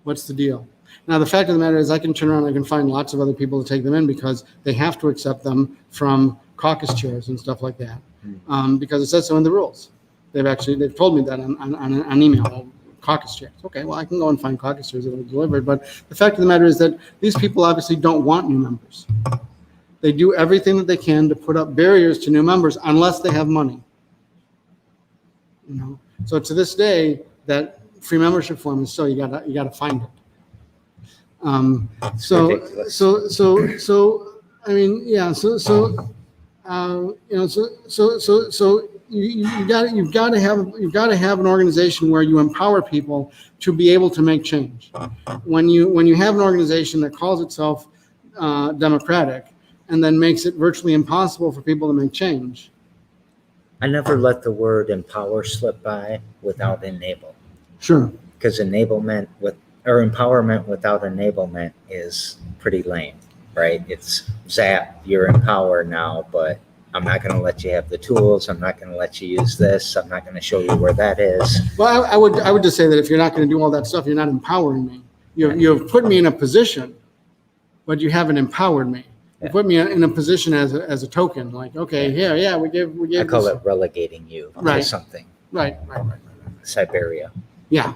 What's the deal? Now, the fact of the matter is I can turn around and I can find lots of other people to take them in, because they have to accept them from caucus chairs and stuff like that, because it says so in the rules. They've told me that on email, caucus chairs. Okay, well, I can go and find caucus chairs that are delivered, but the fact of the matter is that these people obviously don't want new members. They do everything that they can to put up barriers to new members unless they have money. So to this day, that free membership form is still, you gotta find it. So I mean, yeah. You've got to have an organization where you empower people to be able to make change. When you have an organization that calls itself democratic and then makes it virtually impossible for people to make change. I never let the word empower slip by without enable. Sure. Because empowerment without enablement is pretty lame, right? It's zap, you're empowered now, but I'm not going to let you have the tools. I'm not going to let you use this. I'm not going to show you where that is. Well, I would just say that if you're not going to do all that stuff, you're not empowering me. You've put me in a position, but you haven't empowered me. You put me in a position as a token, like, okay, here, yeah, we gave I call this. it relegating you to Right. something. Right. Siberia. Yeah.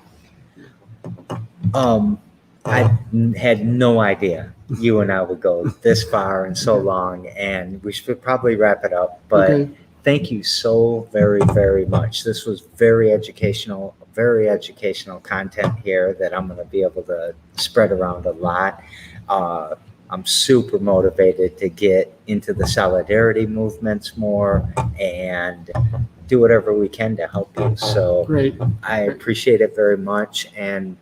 I had no idea you and I would go this far and so long, and we should probably wrap it up. But Okay. thank you so very, very much. This was very educational content here that I'm going to be able to spread around a lot. I'm super motivated to get into the solidarity movements more and do whatever we can to help you. So Great. I appreciate it very much. And,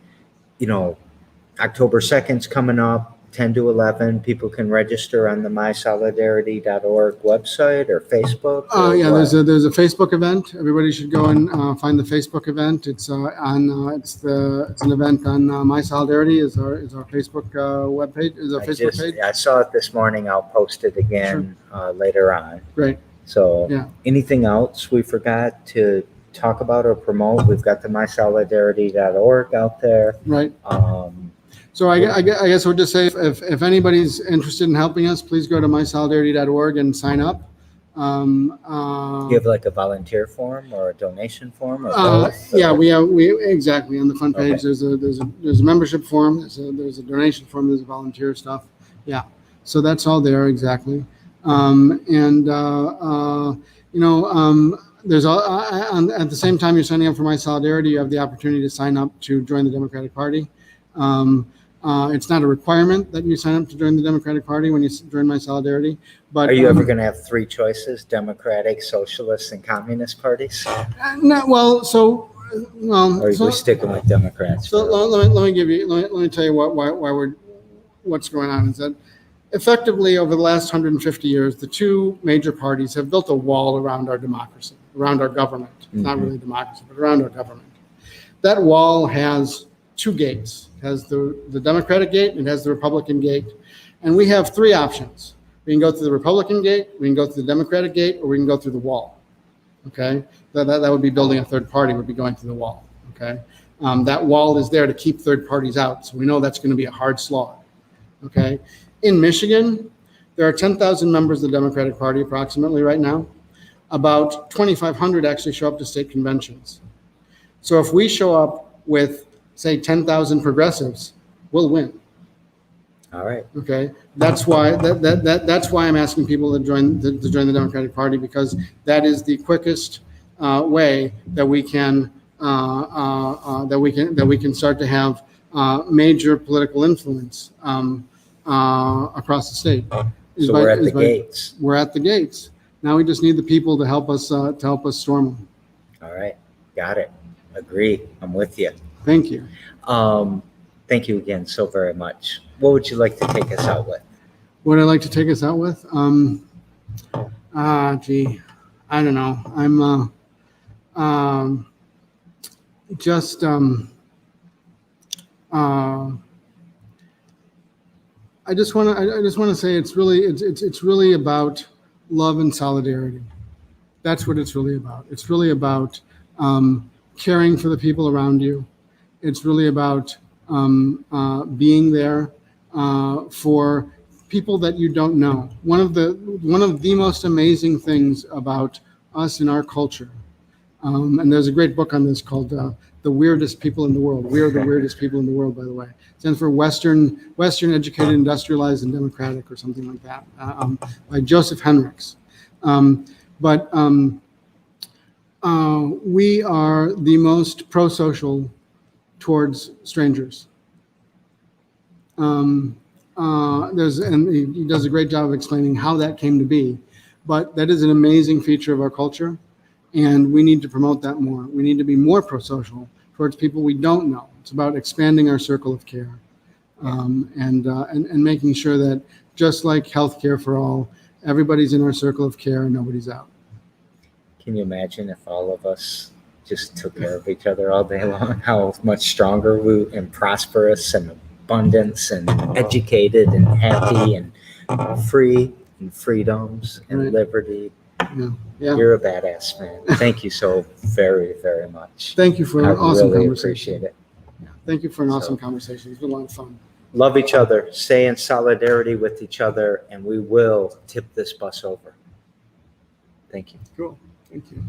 October 2nd's coming up, 10 to 11. People can register on the mysolidarity.org website or Facebook. Yeah, there's a Facebook event. Everybody should go and find the Facebook event. It's it's an event on My Solidarity is our Facebook webpage, is our Facebook page. I saw it this morning. I'll post it again later on. Great. So Yeah. anything else we forgot to talk about or promote? We've got the mysolidarity.org out there. Right. So I guess we'll just say if anybody's interested in helping us, please go to mysolidarity.org and sign up. Do you have like a volunteer form or a donation form? Or both? Yeah, we exactly on the front page. Okay. There's a membership form. There's a donation form. There's a volunteer stuff. Yeah, so that's all there exactly. There's at the same time you're signing up for My Solidarity, you have the opportunity to sign up to join the Democratic Party. It's not a requirement that you sign up to join the Democratic Party when you join My Solidarity. But are you ever going to have three choices: Democratic, Socialist, and Communist parties? No, well, so well. Or are we sticking with Democrats? So let me tell you what's going on is that effectively over the last 150 years, the two major parties have built a wall around our democracy, around our government. It's not really democracy, but around our government. That wall has two gates. It has the Democratic gate and it has the Republican gate. And we have three options. We can go through the Republican gate, we can go through the Democratic gate, or we can go through the wall. Okay? That would be building a third party, would be going through the wall. Okay? That wall is there to keep third parties out. So we know that's going to be a hard slog. Okay? In Michigan, there are 10,000 members of the Democratic Party approximately right now. About 2,500 actually show up to state conventions. So if we show up with, say, 10,000 progressives, we'll win. All right. Okay, that's why that's why I'm asking people to join the Democratic Party, because that is the quickest way that we can start to have major political influence across the state. So we're at the gates. We're at the gates. Now we just need the people to help us storm them. All right, got it. Agree. I'm with you. Thank you. Thank you again so very much. What would you like to take us out with? What I'd like to take us out with? Gee, I don't know. I'm I just want to say it's really about love and solidarity. That's what it's really about. It's really about caring for the people around you. It's really about being there for people that you don't know. One of the most amazing things about us in our culture, and there's a great book on this called "The Weirdest People in the World." We are the weirdest people in the world, by the way. It stands for Western Educated, Industrialized, and Democratic, or something like that, by Joseph Henricks. We are the most pro-social towards strangers. And he does a great job of explaining how that came to be, but that is an amazing feature of our culture, and we need to promote that more. We need to be more pro-social towards people we don't know. It's about expanding our circle of care, and making sure that, just like healthcare for all, everybody's in our circle of care and nobody's out. Can you imagine if all of us just took care of each other all day long? How much stronger and prosperous and abundance and educated and happy and free and freedoms and liberty. Yeah. You're a badass, man. Thank you so very, very much. Thank you for an awesome conversation. Appreciate it. Yeah. Thank you for an awesome conversation. It's been a lot of fun. love each other, stay in solidarity with each other, and we will tip this bus over. Thank you. Cool. Thank you.